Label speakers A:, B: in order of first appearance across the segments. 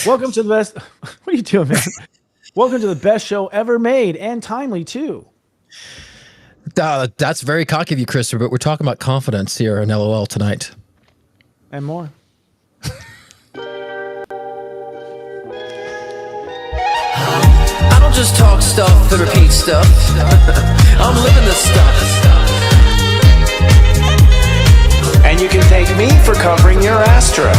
A: Welcome to the best. What are you doing, man? Welcome to the best show ever made, and timely too.
B: That's very cocky of you, Christopher, but we're talking about confidence here in LOL tonight.
A: And more.
C: I don't just talk stuff and repeat stuff. I'm living this stuff.
D: And you can thank me for covering your Astro.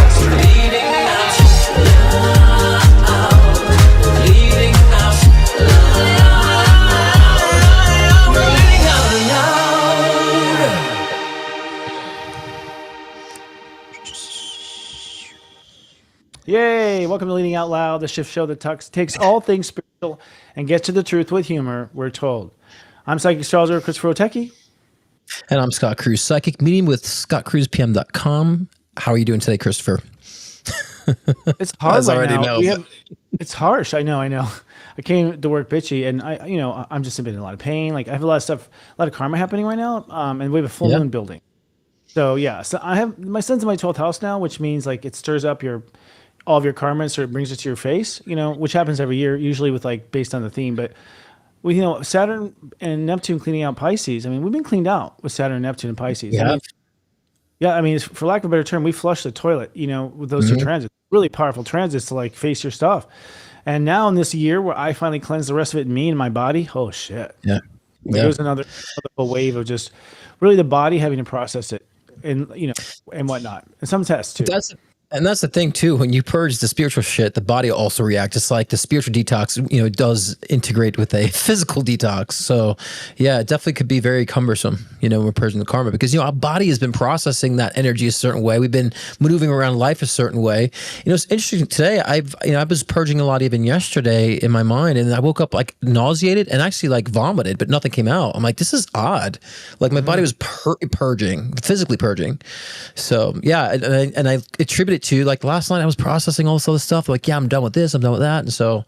A: Yay! Welcome to Leading Out Loud, the shift show that takes all things spiritual and gets to the truth with humor, we're told. I'm psychic astrologer Christopher Witecki.
B: And I'm Scott Cruz, psychic medium with scottcruzpm.com. How are you doing today, Christopher?
A: It's hard right now. It's harsh. I know. I came to work bitchy, and I'm just in a lot of pain. Like I have a lot of stuff, a lot of karma happening right now, and we have a full moon building. So yeah, so I have my son's in my 12th house now, which means like it stirs up all of your karma, so it brings it to your face. Which happens every year, usually with like based on the theme, but. Saturn and Neptune cleaning out Pisces. I mean, we've been cleaned out with Saturn, Neptune, and Pisces.
B: Yeah.
A: I mean, for lack of a better term, we flushed the toilet, with those two transits. Really powerful transits to like face your stuff. And now in this year where I finally cleanse the rest of it in me and my body, oh shit.
B: Yeah.
A: There's another wave of just really the body having to process it and, and whatnot. And some tests too.
B: That's the thing too. When you purge the spiritual shit, the body also reacts. It's like the spiritual detox, does integrate with a physical detox. So yeah, it definitely could be very cumbersome, when we're purging the karma, because, our body has been processing that energy a certain way. We've been maneuvering around life a certain way. It's interesting today. I was purging a lot even yesterday in my mind, and I woke up like nauseated and actually like vomited, but nothing came out. I'm like, this is odd. Like my body was purging, physically purging. So yeah. And I attribute it to like last night I was processing all this other stuff. Like, yeah, I'm done with this. I'm done with that. And so,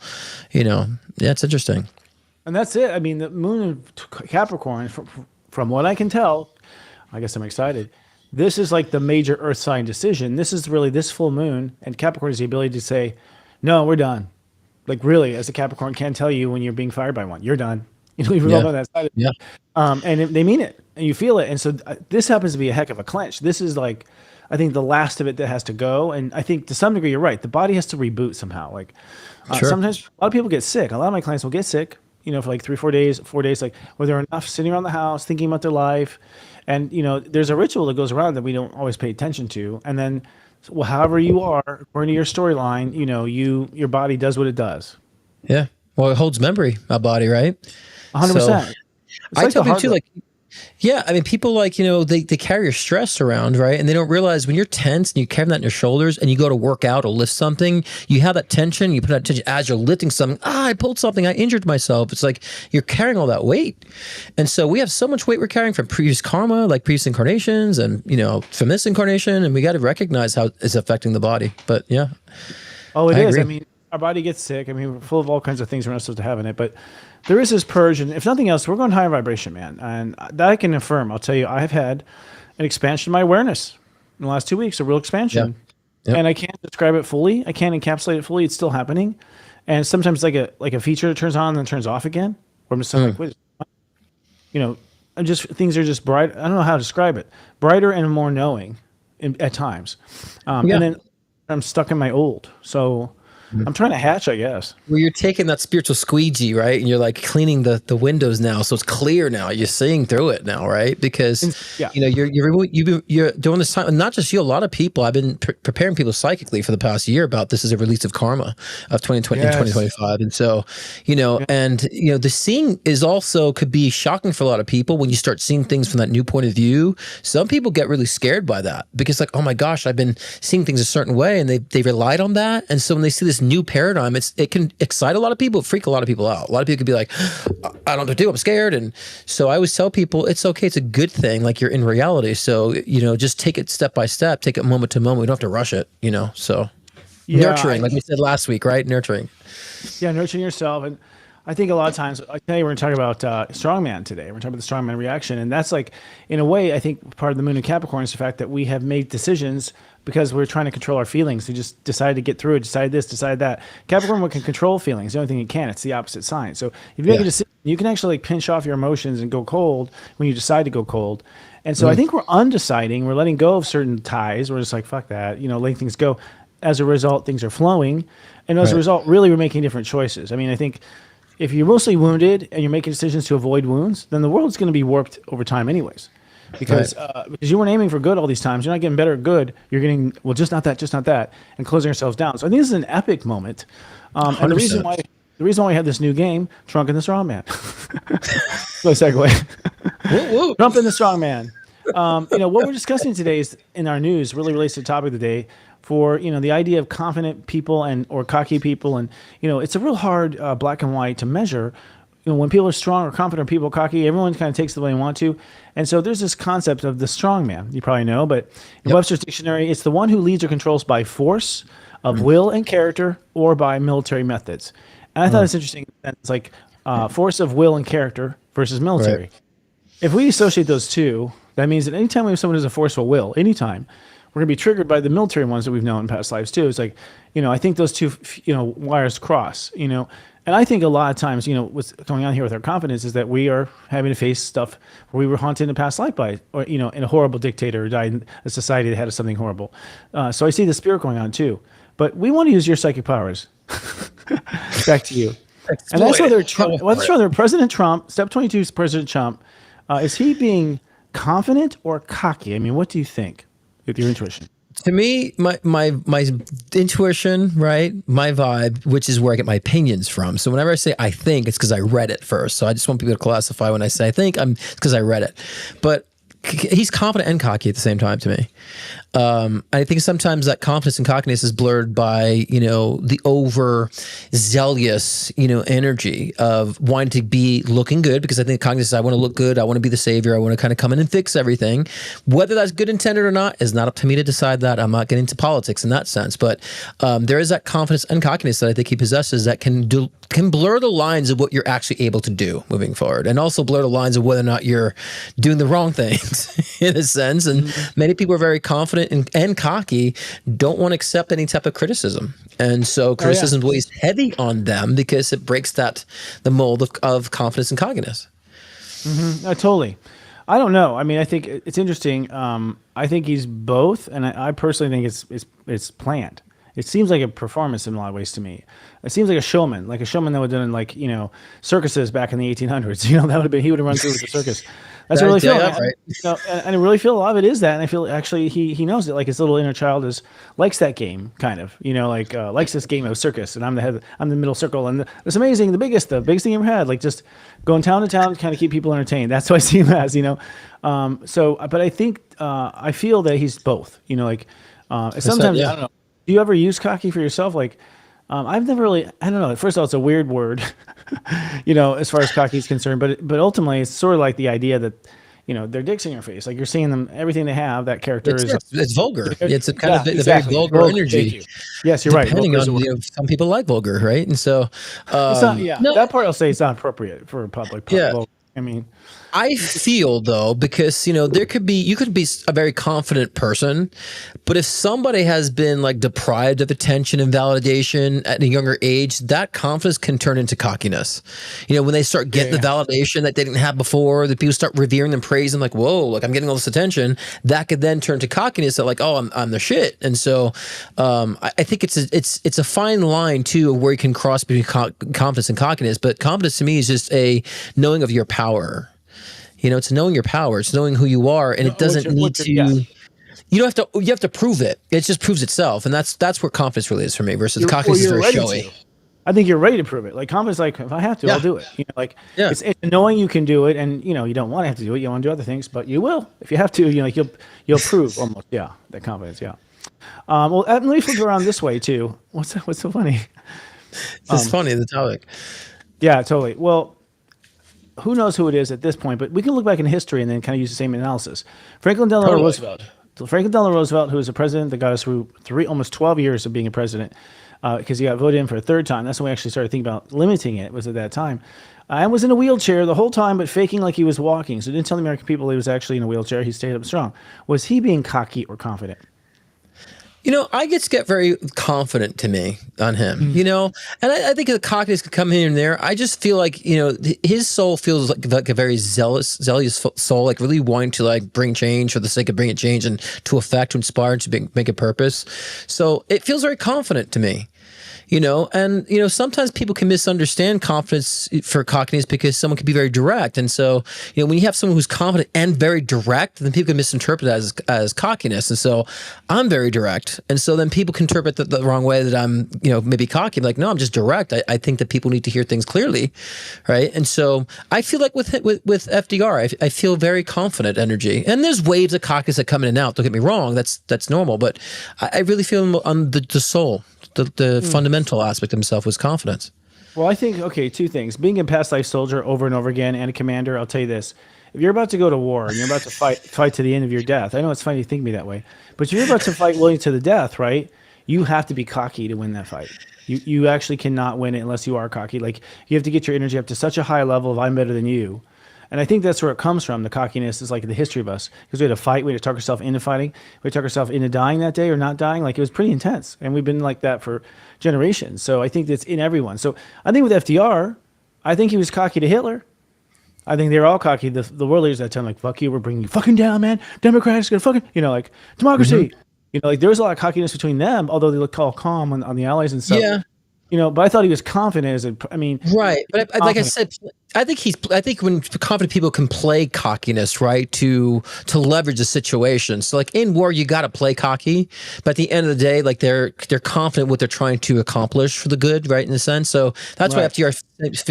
B: yeah, it's interesting.
A: And that's it. I mean, the moon in Capricorn, from what I can tell, I guess I'm excited. This is like the major earth sign decision. This is really this full moon, and Capricorn is the ability to say, no, we're done. Like really, as a Capricorn can't tell you when you're being fired by one. You're done. You've rolled on that side.
B: Yeah.
A: And they mean it, and you feel it. And so this happens to be a heck of a clench. This is like, I think the last of it that has to go. And I think to some degree, you're right. The body has to reboot somehow. Like sometimes a lot of people get sick. A lot of my clients will get sick, for like 4 days, like where they're enough sitting around the house, thinking about their life. And, there's a ritual that goes around that we don't always pay attention to. And then, however you are, according to your storyline, your body does what it does.
B: Yeah. Well, it holds memory, our body, right?
A: 100%.
B: So, I tell people too, like, yeah, I mean, people like, they carry your stress around, right? And they don't realize when you're tense and you carry that in your shoulders and you go to work out or lift something, you have that tension, you put that tension as you're lifting something. I pulled something, I injured myself. It's like you're carrying all that weight. And so we have so much weight we're carrying from previous karma, like previous incarnations and, from this incarnation. And we got to recognize how it's affecting the body. But yeah.
A: Oh, it is.
B: Agree.
A: I mean, our body gets sick. I mean, we're full of all kinds of things we're not supposed to have in it. But there is this purge, and if nothing else, we're going higher vibration, man. And that I can affirm. I'll tell you, I've had an expansion of my awareness in the last 2 weeks, a real expansion.
B: Yep.
A: And I can't describe it fully. I can't encapsulate it fully. It's still happening. And sometimes like a feature that turns on and then turns off again. Or I'm just like, wait, things are just bright. I don't know how to describe it. Brighter and more knowing at times. And then I'm stuck in my old. So I'm trying to hatch, I guess.
B: Well, you're taking that spiritual squeegee, right? And you're like cleaning the windows now, so it's clear now. You're seeing through it now, right? Because you're doing this time. Not just you, a lot of people. I've been preparing people psychically for the past year about this is a release of karma of 2020 and 2025, and so the seeing is also could be shocking for a lot of people when you start seeing things from that new point of view. Some people get really scared by that because like, oh my gosh, I've been seeing things a certain way, and they relied on that, and so when they see this new paradigm, it can excite a lot of people, freak a lot of people out. A lot of people could be like, I don't know what to do, I'm scared. And so I always tell people it's okay, it's a good thing, like you're in reality. So, just take it step by step, take it moment to moment. We don't have to rush it, so nurturing, like we said last week, right? Nurturing.
A: Yeah, nurturing yourself. And I think a lot of times, I tell you, we're going to talk about strongman today. We're talking about the strongman reaction. And that's like, in a way, I think part of the moon in Capricorn is the fact that we have made decisions because we're trying to control our feelings. We just decided to get through it, decide this, decide that. Capricorn can control feelings. The only thing it can, it's the opposite sign. So if you make a decision, you can actually like pinch off your emotions and go cold when you decide to go cold. And so I think we're undeciding. We're letting go of certain ties. We're just like, fuck that, letting things go. As a result, things are flowing. And as a result, really, we're making different choices. I mean, I think if you're mostly wounded and you're making decisions to avoid wounds, then the world's going to be warped over time anyways. Because you weren't aiming for good all these times. You're not getting better at good. You're getting, well, just not that, and closing yourselves down. So I think this is an epic moment. And the reason why we have this new game, Trump and the Strongman. So segue. Trump and the Strongman. What we're discussing today is in our news really relates to the topic of the day for, the idea of confident people or cocky people. And, it's a real hard black and white to measure. When people are strong or confident, or people cocky, everyone kind of takes the way they want to. And so there's this concept of the strong man, you probably know, but in Webster's dictionary, it's the one who leads or controls by force of will and character or by military methods. And I thought it's interesting that it's like force of will and character versus military. Right. If we associate those two, that means that anytime we have someone who's a forceful will, anytime, we're going to be triggered by the military ones that we've known in past lives too. It's like, I think those two, wires cross, and I think a lot of times, what's going on here with our confidence is that we are having to face stuff where we were haunted in a past life by, or, in a horrible dictator who died in a society that had something horrible. So I see the spirit going on too, but we want to use your psychic powers. Back to you. And that's whether President Trump, step 22 is President Trump, is he being confident or cocky? I mean, what do you think with your intuition?
B: To me, my intuition, right? My vibe, which is where I get my opinions from. So whenever I say I think, it's because I read it first. So I just want people to classify when I say I think, it's because I read it. But he's confident and cocky at the same time to me. I think sometimes that confidence and cockiness is blurred by, the overzealous, energy of wanting to be looking good, because I think cockiness is I want to look good. I want to be the savior. I want to kind of come in and fix everything. Whether that's good intended or not is not up to me to decide that. I'm not getting into politics in that sense, but there is that confidence and cockiness that I think he possesses that can blur the lines of what you're actually able to do moving forward, and also blur the lines of whether or not you're doing the wrong things in a sense. And many people are very confident and cocky, don't want to accept any type of criticism. And so criticism weighs heavy on them because it breaks the mold of confidence and cockiness.
A: Totally. I don't know. I mean, I think it's interesting. I think he's both, and I personally think it's planned. It seems like a performance in a lot of ways to me. It seems like a showman that would have done circuses back in the 1800s. That would have been, he would have run through with the circus. That's what I really feel. Right. And I really feel a lot of it is that. And I feel actually he knows it. Like his little inner child likes that game, kind of. Likes this game of circus. And I'm the middle circle. And it's amazing. The biggest thing he ever had. Like just going town to town to kind of keep people entertained. That's what I see him as. But I think I feel that he's both. Sometimes I don't know. Do you ever use cocky for yourself? Like, I've never really, I don't know. First of all, it's a weird word, as far as cocky is concerned, but ultimately it's sort of like the idea that, their dick's in your face. Like you're seeing them, everything they have, that character
B: it's vulgar. It's a kind of a very vulgar energy.
A: Yes, you're right.
B: Depending on, some people like vulgar, right? And so,
A: that part I'll say it's not appropriate for a public. Yeah. I mean,
B: I feel though, because you could be a very confident person, but if somebody has been like deprived of attention and validation at a younger age, that confidence can turn into cockiness. When they start getting the validation that they didn't have before, the people start revering them, praising, like, whoa, like I'm getting all this attention, that could then turn to cockiness that like, oh, I'm the shit. And so I think it's a fine line too, where you can cross between confidence and cockiness. But confidence to me is just a knowing of your power. It's knowing your power. It's knowing who you are, and it doesn't need to. You don't have to. You have to prove it. It just proves itself, and that's where confidence really is for me. Versus cockiness is very showy.
A: I think you're ready to prove it. Like confidence, like if I have to, I'll do it. It's knowing you can do it, and you don't want to have to do it. You want to do other things, but you will if you have to. You'll prove almost. Yeah, that confidence. Yeah. Well, let me flip it around this way too. What's so funny?
B: It's funny the topic.
A: Yeah, totally. Well, who knows who it is at this point, but we can look back in history and then kind of use the same analysis. Franklin Delano Roosevelt, who is a president that got us through almost 12 years of being a president. because he got voted in for a third time. That's when we actually started thinking about limiting it, was at that time. I was in a wheelchair the whole time, but faking like he was walking. So didn't tell the American people he was actually in a wheelchair. He stayed up strong. Was he being cocky or confident?
B: I get very confident to me on him, and I think the cockiness could come here and there. I just feel like, his soul feels like a very zealous soul, like really wanting to like bring change for the sake of bringing change and to affect, to inspire, to make a purpose. So it feels very confident to me. And sometimes people can misunderstand confidence for cockiness because someone can be very direct. And so, when you have someone who's confident and very direct, then people can misinterpret it as cockiness. And so I'm very direct. And so then people can interpret the wrong way that I'm, maybe cocky. Like, no, I'm just direct. I think that people need to hear things clearly. Right. And so I feel like with FDR, I feel very confident energy. And there's waves of cockiness that come in and out. Don't get me wrong. That's normal. But I really feel on the soul. The fundamental aspect of himself was confidence.
A: Well, I think, two things. Being a past life soldier over and over again and a commander, I'll tell you this. If you're about to go to war and you're about to fight to the end of your death, I know it's funny you think me that way, but if you're about to fight willing to the death, right, you have to be cocky to win that fight. You actually cannot win it unless you are cocky. Like, you have to get your energy up to such a high level of I'm better than you. And I think that's where it comes from. The cockiness is like the history of us, because we had to fight. We had to talk ourselves into fighting. We had to talk ourselves into dying that day or not dying. Like, it was pretty intense. And we've been like that for generations. So I think that's in everyone. So I think with FDR, I think he was cocky to Hitler. I think they were all cocky. The world leaders at that time, like, fuck you, we're bringing you fucking down, man. Democrats gonna fucking, like, democracy. Mm-hmm. Like, there was a lot of cockiness between them, although they look all calm on the allies and stuff. Yeah. But I thought he was confident
B: right. But like I said, I think when confident people can play cockiness, right, to leverage the situation. So like in war, you got to play cocky, but at the end of the day, like they're confident what they're trying to accomplish for the good, right, in a sense. So that's why FDR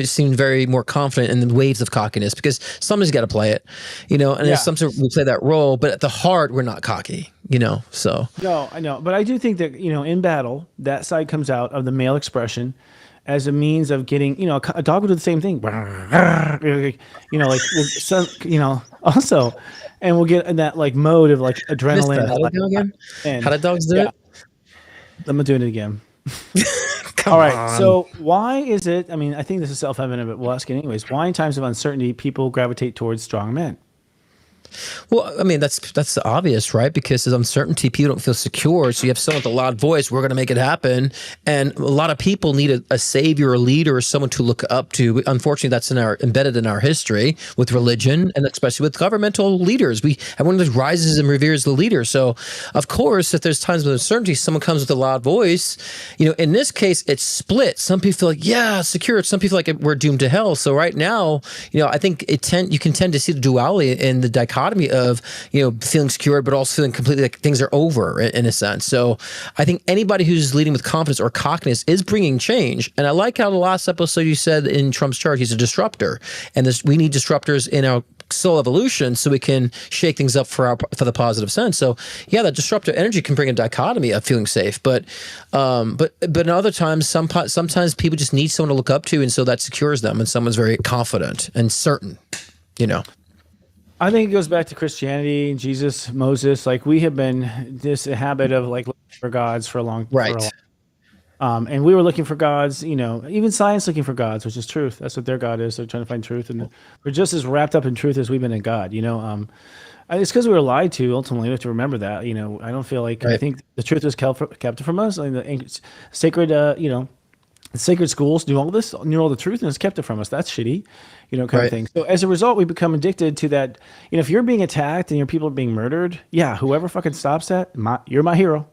B: seemed very more confident in the waves of cockiness, because somebody's got to play it, and sometimes we play that role, but at the heart, we're not cocky, so.
A: No, I know. But I do think that, in battle, that side comes out of the male expression as a means of getting, a dog would do the same thing. Also, and we'll get in that like mode of like adrenaline.
B: How did dogs do it?
A: I'm doing it again. All right. So why is it, I think this is self-evident, but we'll ask it anyways. Why in times of uncertainty, people gravitate towards strong men?
B: Well, that's obvious, right? Because there's uncertainty, people don't feel secure. So you have someone with a loud voice, we're going to make it happen. And a lot of people need a savior, a leader, or someone to look up to. Unfortunately, that's embedded in our history with religion, and especially with governmental leaders. Everyone just rises and reveres the leader. So, of course, if there's times of uncertainty, someone comes with a loud voice. In this case, it's split. Some people feel like, yeah, secure. Some people like we're doomed to hell. So right now, I think you can tend to see the duality in the dichotomy of feeling secure but also feeling completely like things are over in a sense. So I think anybody who's leading with confidence or cockiness is bringing change. And I like how the last episode you said in Trump's chart, he's a disruptor, and we need disruptors in our soul evolution so we can shake things up for the positive sense. So yeah, that disruptive energy can bring a dichotomy of feeling safe, but in other times, sometimes people just need someone to look up to, and so that secures them, and someone's very confident and certain.
A: I think it goes back to Christianity, Jesus, Moses. Like, we have been this habit of like looking for gods for a long time. Right. And we were looking for gods, even science looking for gods, which is truth. That's what their God is. They're trying to find truth. And we're just as wrapped up in truth as we've been in God, It's because we were lied to. Ultimately, we have to remember that. I don't feel like, right. I think the truth was kept from us. Like the sacred, the sacred schools knew all this, knew all the truth, and it's kept it from us. That's shitty, kind of thing. So as a result, we become addicted to that. If you're being attacked and your people are being murdered, whoever fucking stops that, you're my hero.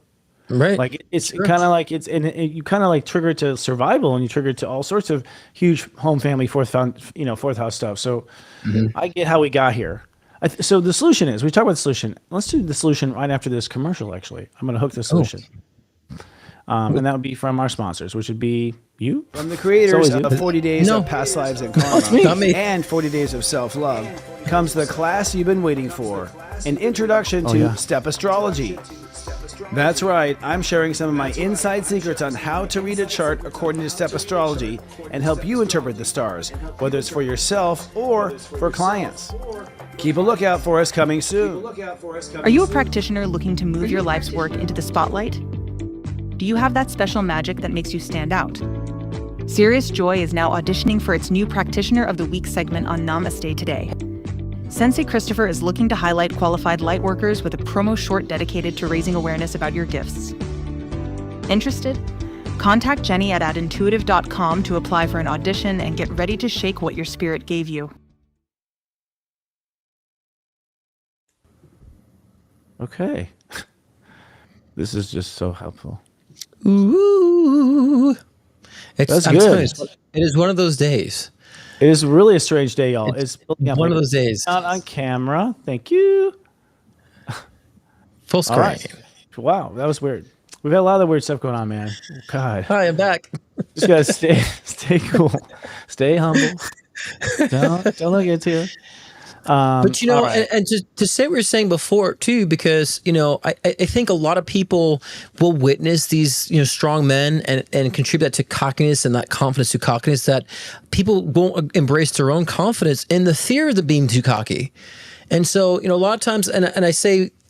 B: Right.
A: Like it's kind of like you kind of like trigger it to survival, and you trigger it to all sorts of huge home, family, fourth house stuff. So I get how we got here. So the solution is, we talk about the solution. Let's do the solution right after this commercial. Actually, I'm going to hook the solution. And that would be from our sponsors, which would be you.
E: From the creators of 40 Days of Past Lives and Karma and 40 Days of Self-Love comes the class you've been waiting for, an introduction to Step Astrology. That's right, I'm sharing some of my inside secrets on how to read a chart according to Step Astrology and help you interpret the stars, whether it's for yourself or for clients. Keep a lookout for us coming soon.
F: Are you a practitioner looking to move your life's work into the spotlight? Do you have that special magic that makes you stand out? Sirius Joy is now auditioning for its new Practitioner of the Week segment on Namaste Today. Sensei Christopher is looking to highlight qualified lightworkers with a promo short dedicated to raising awareness about your gifts. Interested? Contact Jenny at intuitive.com to apply for an audition and get ready to shake what your spirit gave you.
A: Okay. This is just so helpful.
B: Ooh.
A: That's good.
B: It is one of those days.
A: It is really a strange day, y'all.
B: It's one of those days.
A: Not on camera. Thank you.
B: Full screen.
A: Right. Wow, that was weird. We've had a lot of weird stuff going on, man. God.
B: Hi, I'm back.
A: Just gotta stay cool. Stay humble. Don't look into it.
B: But right. and to say what we were saying before too, because I think a lot of people will witness these strong men and contribute that to cockiness and that confidence to cockiness, that people won't embrace their own confidence in the fear of being too cocky. And so a lot of times, and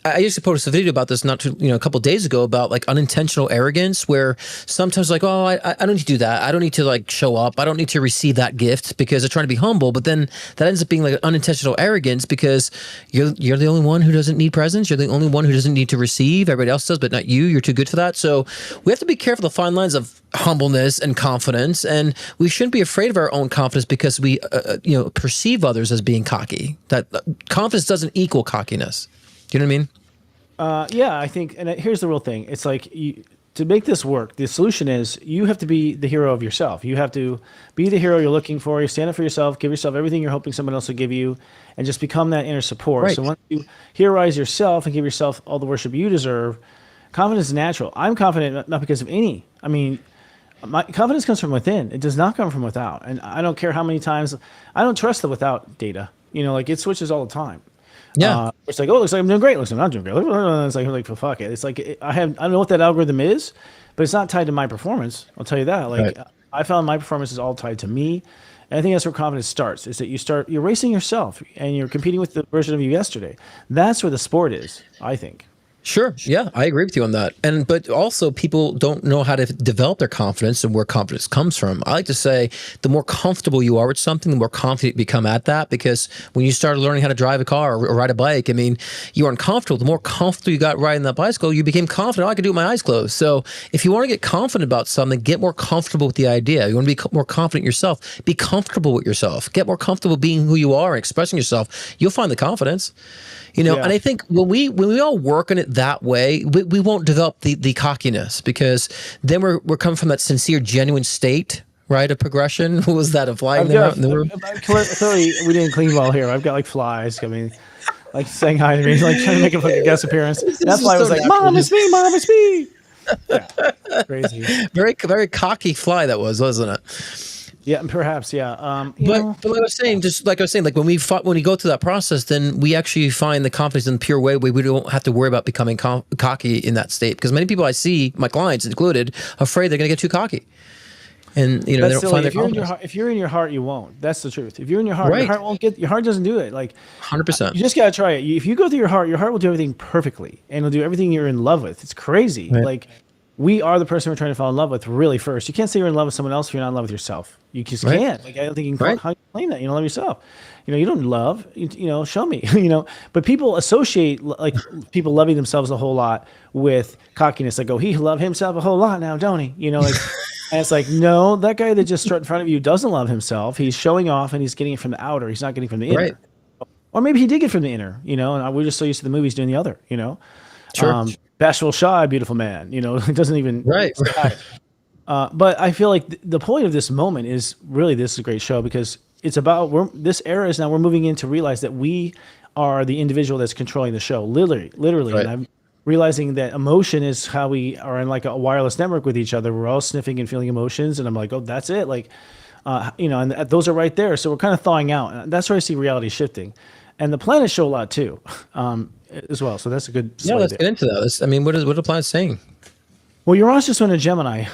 B: I used to post a video about this a couple of days ago about like unintentional arrogance, where sometimes like, oh, I don't need to do that. I don't need to like show up. I don't need to receive that gift because they're trying to be humble. But then that ends up being like an unintentional arrogance because you're the only one who doesn't need presents. You're the only one who doesn't need to receive. Everybody else does, but not you. You're too good for that. So we have to be careful, the fine lines of humbleness and confidence. And we shouldn't be afraid of our own confidence because we, perceive others as being cocky. That confidence doesn't equal cockiness. Do you know what I mean?
A: Yeah, I think, and here's the real thing. It's like to make this work, the solution is you have to be the hero of yourself. You have to be the hero you're looking for. You stand up for yourself, give yourself everything you're hoping someone else will give you, and just become that inner support.
B: Right.
A: So once you heroize yourself and give yourself all the worship you deserve, confidence is natural. I'm confident not because of any. I mean, my confidence comes from within. It does not come from without. And I don't care how many times, I don't trust the without data. Like it switches all the time.
B: Yeah.
A: It's like, oh, it looks like I'm doing great. It looks like I'm not doing great. It's like fuck it. It's like I don't know what that algorithm is, but it's not tied to my performance. I'll tell you that. Like right. I found my performance is all tied to me. And I think that's where confidence starts, is that you're racing yourself and you're competing with the version of you yesterday. That's where the sport is, I think.
B: Sure. Yeah, I agree with you on that. But also people don't know how to develop their confidence and where confidence comes from. I like to say the more comfortable you are with something, the more confident you become at that, because when you started learning how to drive a car or ride a bike, I mean, you weren't comfortable. The more comfortable you got riding that bicycle, you became confident. Oh, I could do it with my eyes closed. So if you want to get confident about something, get more comfortable with the idea. You want to be more confident yourself. Be comfortable with yourself. Get more comfortable being who you are and expressing yourself. You'll find the confidence. And I think when we all work on it that way, we won't develop the cockiness, because then we're coming from that sincere, genuine state, right, of progression. What was that, a fly in the room?
A: Clearly, we didn't clean well here. I've got like flies coming, like saying hi to me, like trying to make a fucking guest appearance. That fly was like, "Mom, it's me, Mom, it's me." Yeah, crazy.
B: Very, very cocky fly that was, wasn't it?
A: Yeah, perhaps. Yeah.
B: But like I was saying, like when we go through that process, then we actually find the confidence in the pure way. We don't have to worry about becoming cocky in that state, because many people I see, my clients included, afraid they're going to get too cocky, and they don't find their confidence.
A: If you're in your heart, you won't. That's the truth. If you're in your heart,
B: right.
A: Your heart won't get. Your heart doesn't do it. Like
B: 100%.
A: You just gotta try it. If you go through your heart will do everything perfectly, and it'll do everything you're in love with. It's crazy.
B: Right.
A: Like, we are the person we're trying to fall in love with really first. You can't say you're in love with someone else if you're not in love with yourself. You just can't. Like, I don't think you can how you claim that. You don't love yourself. You don't love, show me, But people associate, like, people loving themselves a whole lot with cockiness. Like, oh, he loved himself a whole lot now, don't he? And it's like, no, that guy that just stood in front of you doesn't love himself. He's showing off and he's getting it from the outer. He's not getting it from the inner. Right. Or maybe he did get it from the inner, and we're just so used to the movies doing the other,
B: Sure.
A: Bashful, shy, beautiful man. It doesn't even
B: right.
A: But I feel like the point of this moment is really, this is a great show, because it's about this era is now we're moving in to realize that we are the individual that's controlling the show, literally. Right. And I'm realizing that emotion is how we are in like a wireless network with each other. We're all sniffing and feeling emotions, and I'm like, oh, that's it. Like, and those are right there. So we're kind of thawing out. And that's where I see reality shifting, and the planets show a lot too. As well, so that's a good.
B: Yeah, let's get into that. What are the planets saying?
A: Well, Uranus just went to Gemini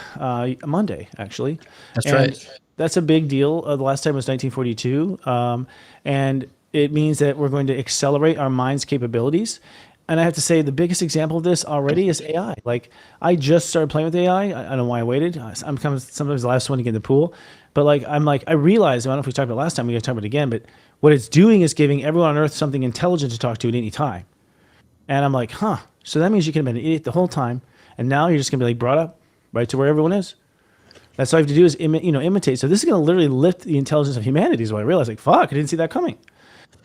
A: Monday, actually.
B: That's right.
A: That's a big deal. The last time was 1942, and it means that we're going to accelerate our mind's capabilities. And I have to say, the biggest example of this already is AI. Like, I just started playing with AI. I don't know why I waited. I'm kind of sometimes the last one to get in the pool. But I realized, I don't know if we talked about it last time, we got to talk about it again, but what it's doing is giving everyone on Earth something intelligent to talk to at any time. And I'm like, huh. So that means you can have been an idiot the whole time. And now you're just going to be like brought up right to where everyone is. That's all you have to do is imitate. So this is going to literally lift the intelligence of humanity is what I realized. Like, fuck, I didn't see that coming.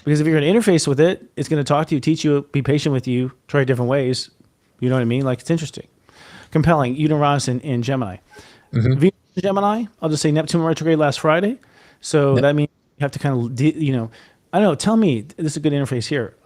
A: Because if you're going to interface with it, it's going to talk to you, teach you, be patient with you, try different ways. You know what I mean? Like, it's interesting. Compelling. Uranus in Gemini. Venus in Gemini, I'll just say Neptune retrograde last Friday. So that means you have to kind of, I don't know, tell me, this is a good interface here.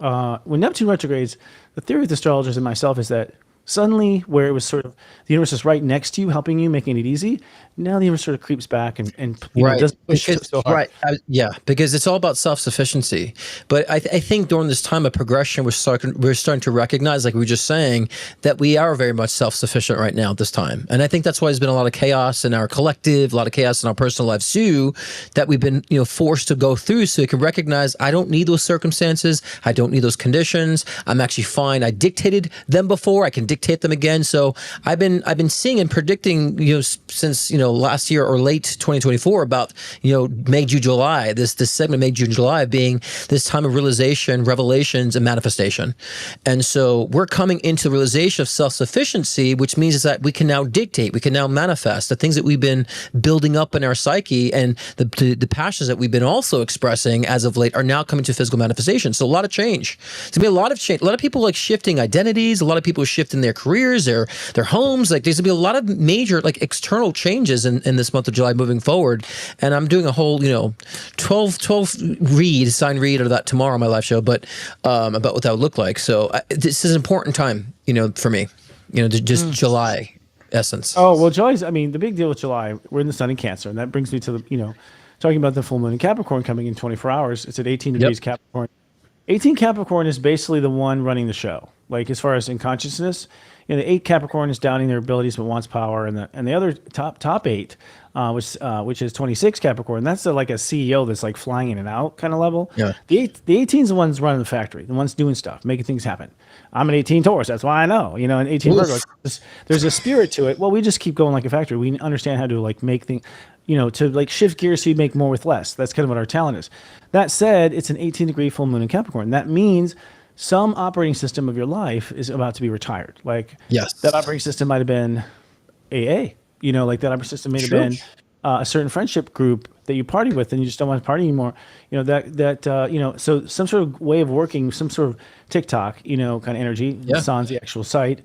A: When Neptune retrogrades, the theory with astrologers and myself is that suddenly, where it was sort of the universe is right next to you, helping you, making it easy. Now the universe sort of creeps back and doesn't push so hard.
B: Right. Because it's all about self-sufficiency. But I think during this time of progression, we're starting to recognize, like we were just saying, that we are very much self-sufficient right now at this time. And I think that's why there's been a lot of chaos in our collective, a lot of chaos in our personal lives too, that we've been forced to go through, so we can recognize I don't need those circumstances, I don't need those conditions. I'm actually fine. I dictated them before, I can dictate them again. So I've been seeing and predicting since last year or late 2024 about May, June, July, this segment May, June, July being this time of realization, revelations, and manifestation. And so we're coming into the realization of self-sufficiency, which means is that we can now dictate, we can now manifest the things that we've been building up in our psyche, and the passions that we've been also expressing as of late are now coming to physical manifestation. So a lot of change. There's gonna be a lot of change. A lot of people shifting identities. A lot of people shifting their careers, their homes. Like, there's gonna be a lot of major external changes in this month of July moving forward. And I'm doing a whole 12 sign read of that tomorrow on my live show, but about what that would look like. So this is an important time for me, just July essence.
A: Oh, well, July's, the big deal with July, we're in the sun in Cancer, and that brings me to the talking about the full moon in Capricorn coming in 24 hours. It's at 18 degrees Capricorn. 18 Capricorn is basically the one running the show. Like, as far as in consciousness, the 8 Capricorn is doubting their abilities but wants power, and the other top 8, which is 26 Capricorn, that's like a CEO that's like flying in and out kind of level. Yeah. The 18 is the ones running the factory, the ones doing stuff, making things happen. I'm an 18 Taurus, that's why I know. An 18 Virgo, there's a spirit to it. Well, we just keep going like a factory. We understand how to make things, to shift gears so you make more with less. That's kind of what our talent is. That said, it's an 18-degree full moon in Capricorn. That means some operating system of your life is about to be retired. That operating system might have been AA. That operating system may have been a certain friendship group that you party with, and you just don't want to party anymore. So some sort of way of working, some sort of TikTok, kind of energy. Yeah. Sans the actual site.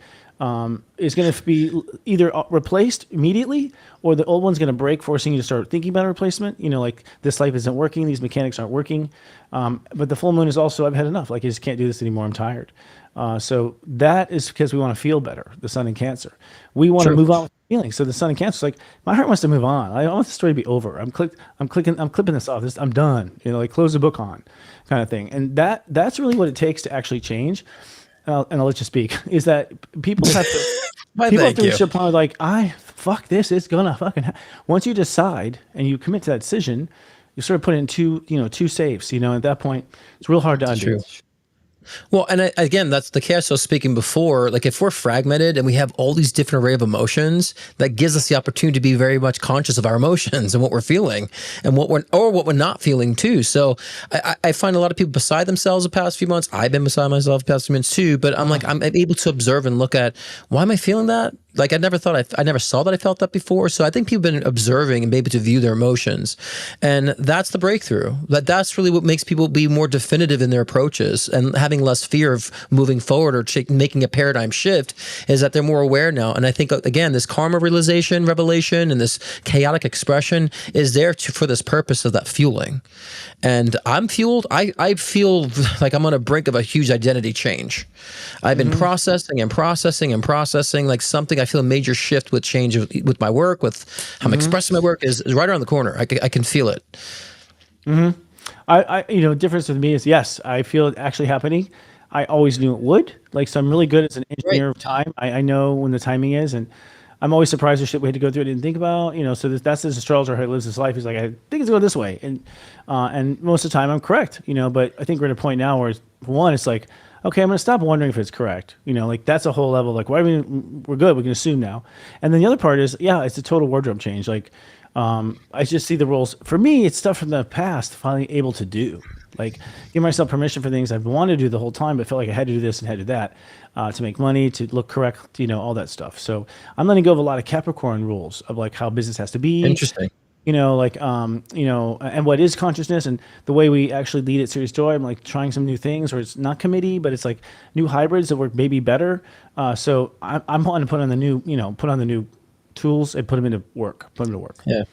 A: Is going to be either replaced immediately, or the old one's going to break, forcing you to start thinking about a replacement. This life isn't working, these mechanics aren't working. But the full moon is also, I've had enough. I just can't do this anymore. I'm tired. So that is because we want to feel better. The sun in Cancer, we want to move on with feelings. So the sun in Cancer is like, my heart wants to move on. I want the story to be over. I'm clipping this off. I'm done. Close the book on, kind of thing. And that's really what it takes to actually change. And I'll let you speak, is that people have to reach a point fuck this, it's gonna fucking once you decide and you commit to that decision, you sort of put it in two safes, at that point, it's real hard to undo.
B: True. Well, and again, that's the case I was speaking before. If we're fragmented and we have all these different array of emotions, that gives us the opportunity to be very much conscious of our emotions and what we're feeling and what we're not feeling too. So I find a lot of people beside themselves the past few months. I've been beside myself the past few months too, but I'm able to observe and look at, why am I feeling that? I never saw that I felt that before. So I think people have been observing and be able to view their emotions. And that's the breakthrough. That's really what makes people be more definitive in their approaches and having less fear of moving forward or making a paradigm shift, is that they're more aware now. And I think, again, this karma realization, revelation, and this chaotic expression is there for this purpose of that fueling. And I'm fueled. I feel like I'm on the brink of a huge identity change. I've been processing and processing and processing, something. I feel a major shift with change with my work, with how I'm expressing my work is right around the corner. I can feel it.
A: The difference with me is, yes, I feel it actually happening. I always knew it would. So I'm really good as an engineer of time. I know when the timing is, and I'm always surprised with shit we had to go through. I didn't think about, so that's this astrologer who lives his life. He's like, I think it's going this way. And most of the time I'm correct, but I think we're at a point now where, for one, it's like, okay, I'm going to stop wondering if it's correct. Like that's a whole level. Like, why we're good. We can assume now. And then the other part is, yeah, it's a total wardrobe change. Like, I just see the roles. For me, it's stuff from the past finally able to do. Like, give myself permission for things I've wanted to do the whole time, but felt like I had to do this and had to do that to make money, to look correct, all that stuff. So I'm letting go of a lot of Capricorn rules of like how business has to be.
B: Interesting.
A: And what is consciousness and the way we actually lead at Sirius Joy. I'm like trying some new things where it's not committee, but it's like new hybrids that work maybe better. So I'm wanting to put on the new tools and put them into work.
B: Yeah.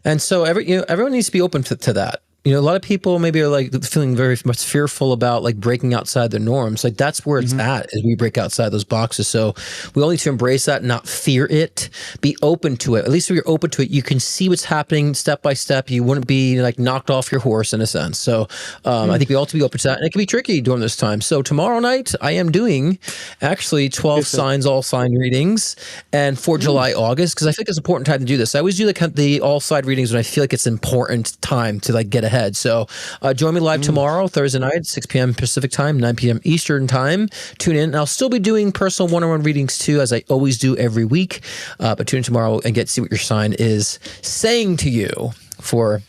B: And so everyone needs to be open to that. A lot of people maybe are like feeling very much fearful about like breaking outside their norms. Like that's where it's at, as we break outside those boxes. So we all need to embrace that, not fear it, be open to it. At least if you're open to it, you can see what's happening step by step. You wouldn't be like knocked off your horse in a sense. So I think we all have to be open to that. And it can be tricky during this time. So tomorrow night I am doing actually 12 signs, all sign readings, and for July, August, because I think it's an important time to do this. I always do the all side readings when I feel like it's important time to like get ahead. So join me live tomorrow, Thursday night, 6 p.m. Pacific time, 9 p.m. Eastern time. Tune in. And I'll still be doing personal one-on-one readings too, as I always do every week. But tune in tomorrow and get to see what your sign is saying to you for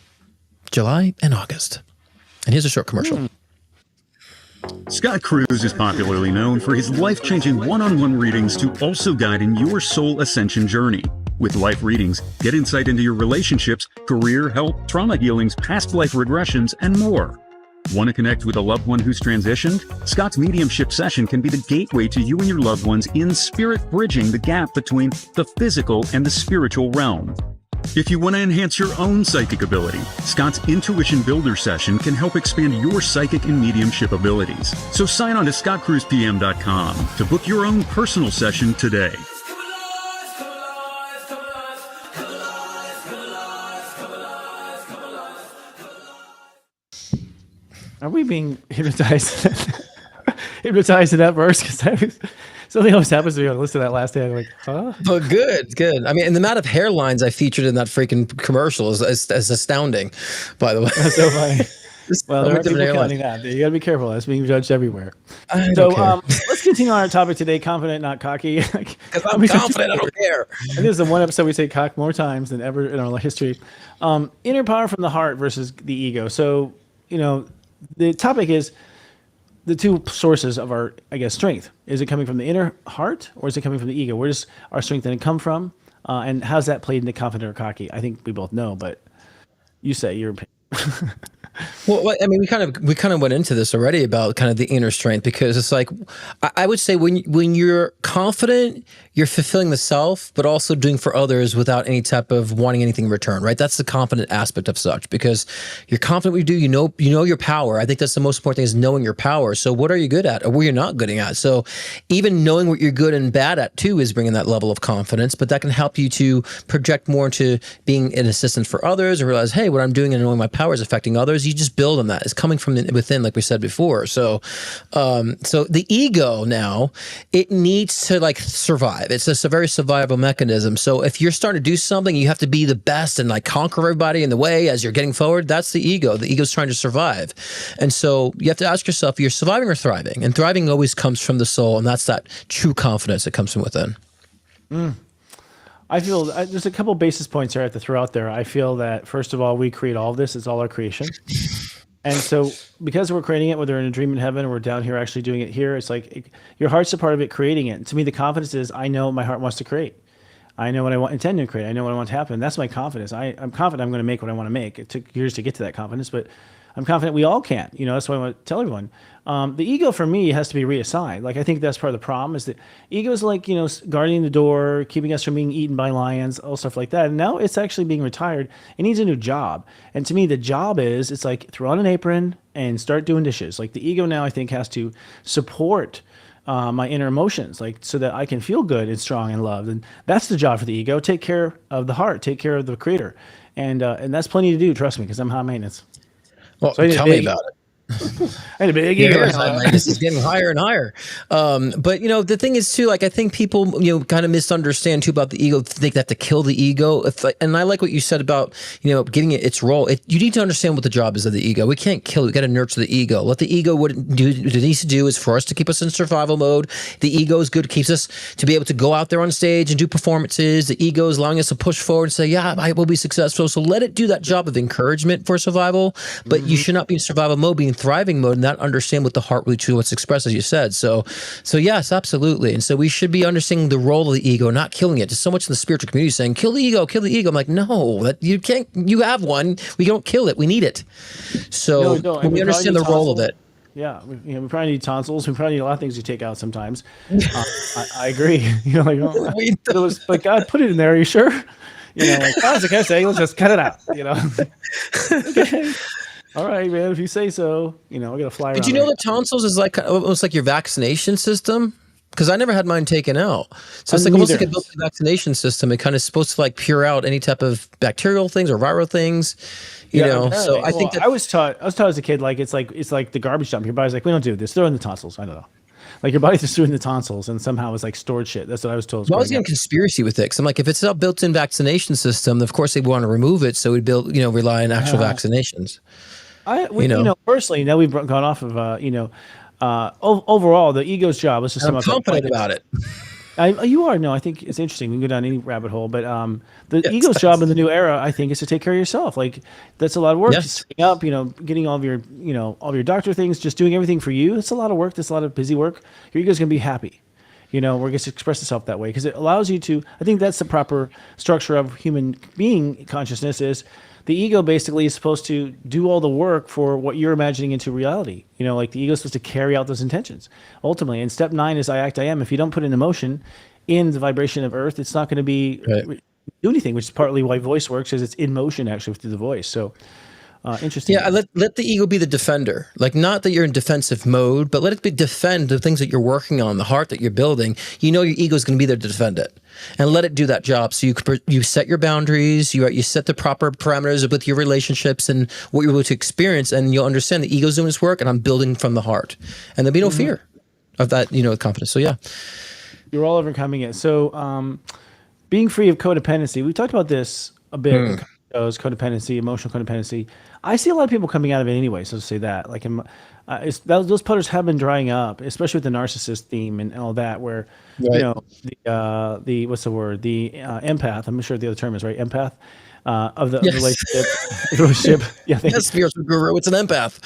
B: July and August. And here's a short commercial.
G: Scott Cruz is popularly known for his life-changing one-on-one readings to also guide in your soul ascension journey. With life readings, get insight into your relationships, career, health, trauma healings, past life regressions, and more. Want to connect with a loved one who's transitioned? Scott's mediumship session can be the gateway to you and your loved ones in spirit, bridging the gap between the physical and the spiritual realm. If you want to enhance your own psychic ability, Scott's Intuition Builder session can help expand your psychic and mediumship abilities. So sign on to scottcruzpm.com to book your own personal session today.
A: Are we being hypnotized? Hypnotized in that verse? Because something always happens to me when I listen to that last day. I'm like, huh?
B: But good. I mean, and the amount of hairlines I featured in that freaking commercial is astounding, by the way.
A: That's so funny. Well, there are people counting that. You got to be careful. That's being judged everywhere. So let's continue on our topic today, confident, not cocky.
B: Because I'm confident, I don't care.
A: And this is the one episode we say cock more times than ever in our history. Inner power from the heart versus the ego. So, the topic is the two sources of our, strength. Is it coming from the inner heart or is it coming from the ego? Where does our strength then come from? And how's that played into confident or cocky? I think we both know, but you say your opinion.
B: Well, I mean, we kind of went into this already about kind of the inner strength, because it's like, I would say when you're confident, you're fulfilling the self, but also doing for others without any type of wanting anything in return, right? That's the confident aspect of such, because you're confident what you do, you know your power. I think that's the most important thing, is knowing your power. So what are you good at or what you're not good at? So even knowing what you're good and bad at too is bringing that level of confidence, but that can help you to project more into being an assistant for others, or realize, hey, what I'm doing and knowing my power is affecting others. You just build on that. It's coming from within, like we said before. So, so the ego now, it needs to like survive. It's just a very survival mechanism. So if you're starting to do something, you have to be the best and like conquer everybody in the way as you're getting forward. That's the ego. The ego's trying to survive. And so you have to ask yourself, you're surviving or thriving? And thriving always comes from the soul. And that's that true confidence that comes from within.
A: I feel there's a couple basis points here I have to throw out there. I feel that, first of all, we create all of this. It's all our creation. And so because we're creating it, whether we're in a dream in heaven or we're down here actually doing it here, it's like your heart's a part of it creating it. And to me, the confidence is, I know my heart wants to create. I know what I intend to create. I know what I want to happen. That's my confidence. I'm confident I'm going to make what I want to make. It took years to get to that confidence, but I'm confident we all can. That's what I want to tell everyone. The ego for me has to be reassigned. Like, I think that's part of the problem, is that ego is like, guarding the door, keeping us from being eaten by lions, all stuff like that. And now it's actually being retired. It needs a new job. And to me, the job is, it's like throw on an apron and start doing dishes. Like, the ego now, I think, has to support my inner emotions, like, so that I can feel good and strong and loved. And that's the job for the ego. Take care of the heart, take care of the creator. And that's plenty to do, trust me, because I'm high maintenance.
B: Well, so tell me about it.
A: And a big ego.
B: This is getting higher and higher. But the thing is too, like, I think people, kind of misunderstand too about the ego. Think they have to kill the ego. And I like what you said about, giving it its role. You need to understand what the job is of the ego. We can't kill it. We got to nurture the ego. Let the ego, what it needs to do is for us to keep us in survival mode. The ego is good. Keeps us to be able to go out there on stage and do performances. The ego is allowing us to push forward and say, yeah, I will be successful. So let it do that job of encouragement for survival, but you should not be in survival mode, be in thriving mode, and not understand what the heart really truly wants to express, as you said. So yes, absolutely. And so we should be understanding the role of the ego, not killing it. Just so much in the spiritual community saying, kill the ego, kill the ego. I'm like, no, that you can't. You have one. We don't kill it. We need it. So when we understand the role of it.
A: Yeah, we probably need tonsils. We probably need a lot of things to take out sometimes. I agree. But God put it in there. Are you sure? God's like, I say, let's just cut it out. Okay. All right, man. If you say so, I got to fly around.
B: Did you know that tonsils is like almost like your vaccination system? Because I never had mine taken out. So it's like almost like a built-in vaccination system. It kind of supposed to like pure out any type of bacterial things or viral things. So I think
A: I was taught as a kid, like it's like the garbage dump. Your body's like, we don't do this. Throw in the tonsils. I don't know. Like your body's just doing the tonsils, and somehow it's like stored shit. That's what I was told.
B: Well, I was getting conspiracy with it. Because I'm like, if it's a built-in vaccination system, of course they want to remove it. So we'd rely on actual vaccinations.
A: Personally, now we've gone off of, overall, the ego's job. Let's just
B: I'm confident about it.
A: You are. No, I think it's interesting. We can go down any rabbit hole, but the ego's job in the new era, I think, is to take care of yourself. Like that's a lot of work. Just sitting up, getting all of your, all of your doctor things, just doing everything for you. It's a lot of work. That's a lot of busy work. Your ego's gonna be happy. Where it gets to express itself that way because it allows you to. I think that's the proper structure of human being consciousness. Is the ego basically is supposed to do all the work for what you're imagining into reality. Like the ego is supposed to carry out those intentions ultimately. And step 9 is I act, I am. If you don't put an emotion in the vibration of Earth, it's not going to be do anything, which is partly why voice works, is it's in motion actually through the voice. So interesting.
B: Yeah, let the ego be the defender. Like, not that you're in defensive mode, but let it be defend the things that you're working on, the heart that you're building. Your ego is going to be there to defend it, and let it do that job. So you set your boundaries, you set the proper parameters with your relationships and what you're able to experience, and you'll understand the ego's doing its work, and I'm building from the heart, and there'll be no fear of that. Confidence. So yeah,
A: you're all overcoming it. So being free of codependency. We talked about this a bit. Codependency, emotional codependency. I see a lot of people coming out of it anyway. So to say that, like, those putters have been drying up, especially with the narcissist theme and all that. Where the what's the word? The empath. I'm not sure what the other term is, right? Empath of the relationship. Yeah,
B: yes, spiritual guru. It's an empath.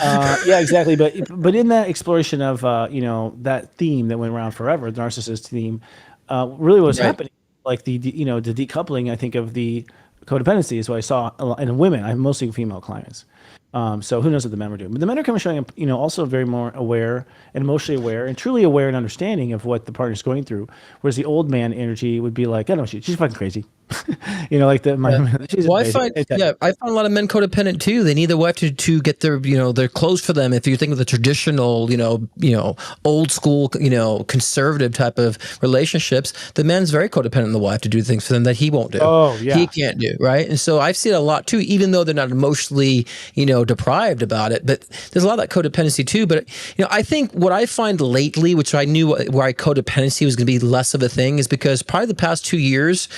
A: Yeah, exactly. But in that exploration of that theme that went around forever, the narcissist theme, really what was happening, like the decoupling, I think, of the codependency is what I saw in women. I have mostly female clients. So who knows what the men were doing? But the men are coming showing up, also very more aware and emotionally aware and truly aware and understanding of what the partner's going through. Whereas the old man energy would be like, I don't know, she's fucking crazy. Like
B: I find a lot of men codependent too. They need their wife to get their their clothes for them. If you think of the traditional old school conservative type of relationships, the man's very codependent on the wife to do things for them that he won't do.
A: Oh yeah,
B: he can't do, right? And so I've seen it a lot too, even though they're not emotionally deprived about it. But there's a lot of that codependency too. But I think what I find lately, which I knew where codependency was going to be less of a thing, is because probably the past 2 years,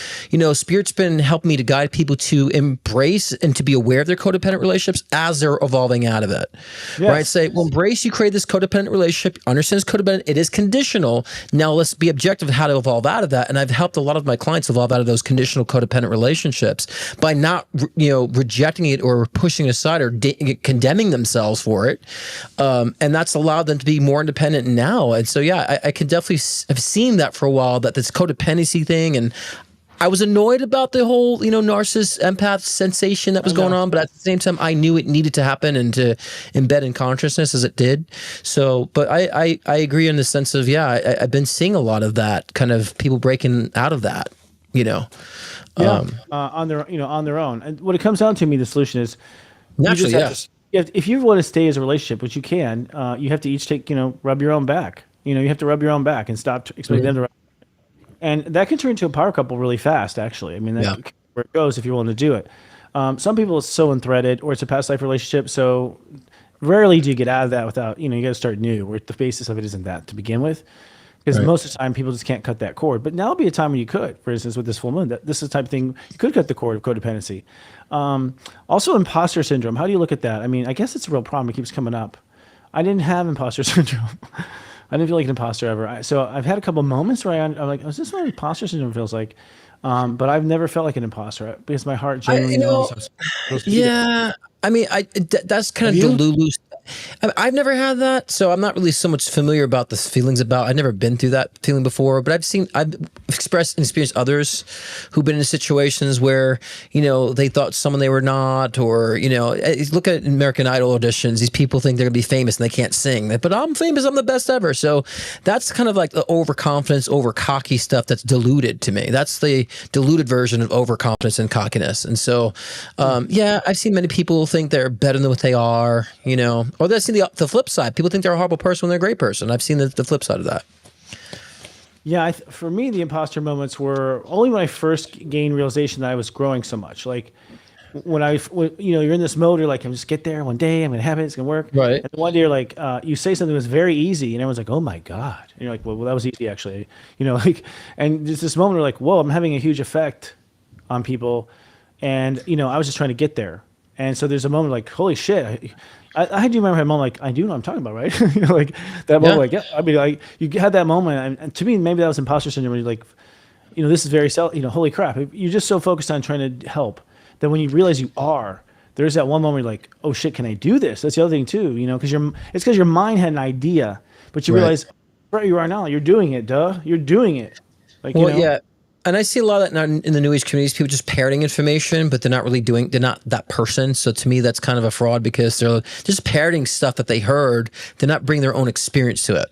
B: Spirit's been helping me to guide people to embrace and to be aware of their codependent relationships as they're evolving out of it. Yes. Right? Say, well, embrace, you create this codependent relationship, understand it's codependent, it is conditional. Now let's be objective of how to evolve out of that. And I've helped a lot of my clients evolve out of those conditional codependent relationships by not, rejecting it or pushing it aside or condemning themselves for it. And that's allowed them to be more independent now. And so, yeah, I can definitely have seen that for a while, that this codependency thing. And I was annoyed about the whole, narcissist empath sensation that was going on, but at the same time, I knew it needed to happen and to embed in consciousness as it did. So, but I agree in the sense of, I've been seeing a lot of that kind of people breaking out of that,
A: on their own. And what it comes down to, me, the solution is
B: naturally,
A: if you want to stay as a relationship, which you can, you have to each take, rub your own back. You have to rub your own back and stop expecting them to rub. And that can turn into a power couple really fast, actually. I mean, that's where it goes if you're willing to do it. Some people, it's so unthreaded, or it's a past life relationship. So rarely do you get out of that without, you got to start new, where the basis of it isn't that to begin with. Because most of the time people just can't cut that cord. But now would be a time when you could, for instance, with this full moon, this is the type of thing you could cut the cord of codependency. Also imposter syndrome. How do you look at that? I mean, I guess it's a real problem. It keeps coming up. I didn't have imposter syndrome. I didn't feel like an imposter ever. So I've had a couple moments where I'm like, is this what imposter syndrome feels like? But I've never felt like an imposter because my heart genuinely knows.
B: Yeah. I mean, that's kind of Delulu's. I've never had that, so I'm not really so much familiar about the feelings about. I've never been through that feeling before, but I've expressed and experienced others who've been in situations where, they thought someone they were not, or, look at American Idol auditions. These people think they're gonna be famous and they can't sing, but I'm famous, I'm the best ever. So that's kind of like the overconfidence, over cocky stuff that's diluted to me. That's the diluted version of overconfidence and cockiness. And so, yeah, I've seen many people think they're better than what they are, or I've seen the flip side. People think they're a horrible person when they're a great person. I've seen the flip side of that.
A: Yeah, for me, the imposter moments were only when I first gained realization that I was growing so much. Like when you're in this mode, you're like, I'm just get there one day, I'm gonna have it, it's gonna work.
B: Right.
A: And one day you're like, you say something that was very easy, and everyone's like, oh my god. And you're like, well, that was easy actually. And there's this moment where like, whoa, I'm having a huge effect on people, and I was just trying to get there. And so there's a moment like, holy shit. I do remember a moment like, I do know what I'm talking about, right? Like that moment, like, yeah, I mean, like you had that moment, and to me, maybe that was imposter syndrome. Where you're like, this is very holy crap. You're just so focused on trying to help that when you realize you are, there's that one moment where you're like, oh shit, can I do this? That's the other thing too, because your mind had an idea, but you realize where you are now, you're doing it, you're doing it. Like,
B: yeah. And I see a lot of that now in the New Age communities, people just parroting information, but they're not that person. So to me, that's kind of a fraud because they're just parroting stuff that they heard. They're not bringing their own experience to it,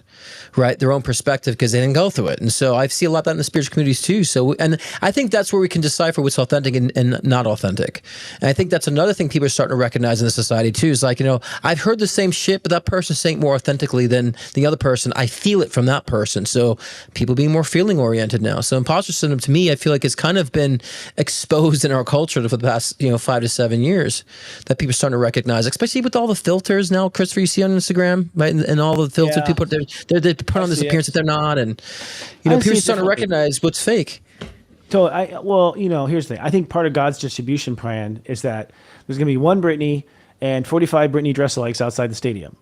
B: right? Their own perspective because they didn't go through it. And so I see a lot of that in the spiritual communities too. So, and I think that's where we can decipher what's authentic and not authentic. And I think that's another thing people are starting to recognize in the society too, is like, I've heard the same shit, but that person's saying it more authentically than the other person. I feel it from that person. So people being more feeling oriented now. So imposter syndrome to me, I feel like it's kind of been exposed in our culture for the past, 5 to 7 years that people are starting to recognize, especially with all the filters now, Christopher, you see on Instagram, right? And all the filtered people, they put on this appearance that they're not. And, people are starting to recognize what's fake.
A: So here's the thing. I think part of God's distribution plan is that there's going to be one Britney and 45 Britney dress-alikes outside the stadium.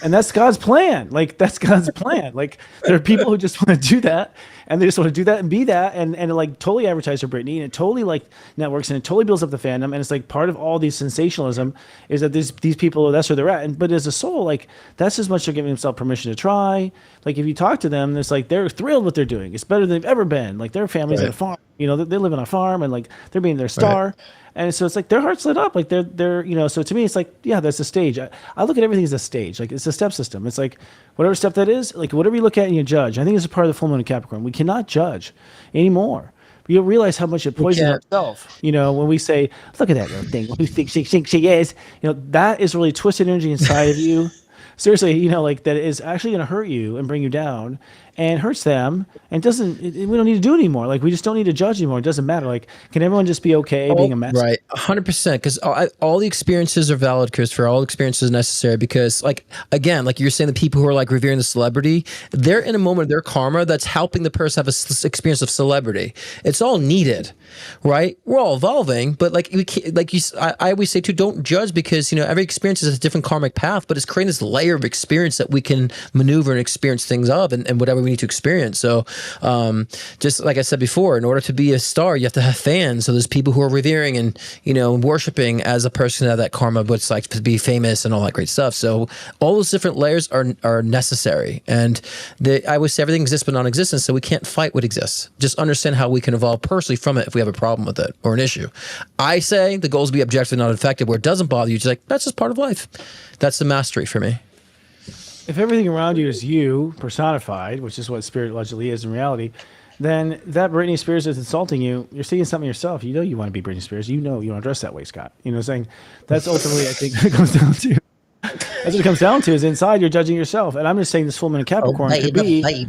A: And that's God's plan. Like, that's God's plan. Like, there are people who just want to do that, and they just want to do that and be that, and like totally advertise for Britney, and it totally like networks, and it totally builds up the fandom. And it's like part of all these sensationalism is that these people, that's where they're at. But as a soul, like, that's as much they're giving themselves permission to try. Like, if you talk to them, it's like they're thrilled what they're doing. It's better than they've ever been. Like, their family's on a farm. They live on a farm, and like they're being their star. Right. And so it's like their heart's lit up. Like they're so to me, it's like, yeah, that's a stage. I look at everything as a stage. Like, it's a step system. It's like whatever step that is, like whatever you look at and you judge. I think it's a part of the full moon in Capricorn. We cannot judge anymore. You'll realize how much it poisons ourselves. When we say, look at that little thing. Who thinks she is? That is really twisted energy inside of you. Seriously, like that is actually going to hurt you and bring you down and hurts them, and we don't need to do it anymore. Like, we just don't need to judge anymore. It doesn't matter. Like, can everyone just be okay being a mess?
B: Right. 100%. Because all the experiences are valid, Christopher. All experiences are necessary because, like, again, like you're saying, the people who are like revering the celebrity, they're in a moment of their karma that's helping the person have a experience of celebrity. It's all needed, right? We're all evolving, but like I always say too, don't judge because, every experience is a different karmic path, but it's creating this layer of experience that we can maneuver and experience things of and whatever we need to experience. So just like I said before, in order to be a star, you have to have fans. So there's people who are revering and, worshiping as a person of that karma, what's like to be famous and all that great stuff. So all those different layers are necessary. And I would say everything exists but non-existent, so we can't fight what exists. Just understand how we can evolve personally from it if we have a problem with it or an issue. I say the goal is to be objectively not affected where it doesn't bother you. Just like, that's just part of life. That's the mastery for me.
A: If everything around you is you personified, which is what spirit allegedly is in reality, then that Britney Spears is insulting you. You're seeing something yourself. You want to be Britney Spears. You want to dress that way, Scott. Saying that's ultimately, I think, what it comes down to. That's what it comes down to, is inside you're judging yourself. And I'm just saying this full moon in Capricorn could be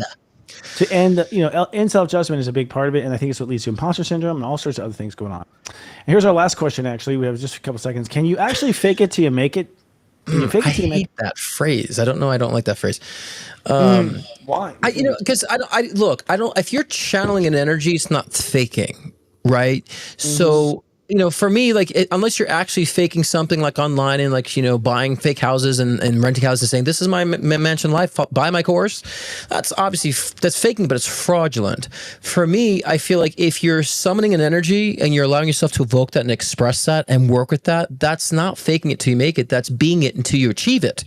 A: to end, end self-judgment is a big part of it. And I think it's what leads to imposter syndrome and all sorts of other things going on. And here's our last question, actually. We have just a couple seconds. Can you actually fake it till you make it?
B: I hate that phrase. I don't know. I don't like that phrase.
A: Why?
B: Because I don't. If you're channeling an energy, it's not faking, right? So for me, like unless you're actually faking something like online and like buying fake houses and renting houses, saying this is my mansion life, buy my course, that's obviously that's faking, but it's fraudulent. For me, I feel like if you're summoning an energy and you're allowing yourself to evoke that and express that and work with that, that's not faking it till you make it. That's being it until you achieve it,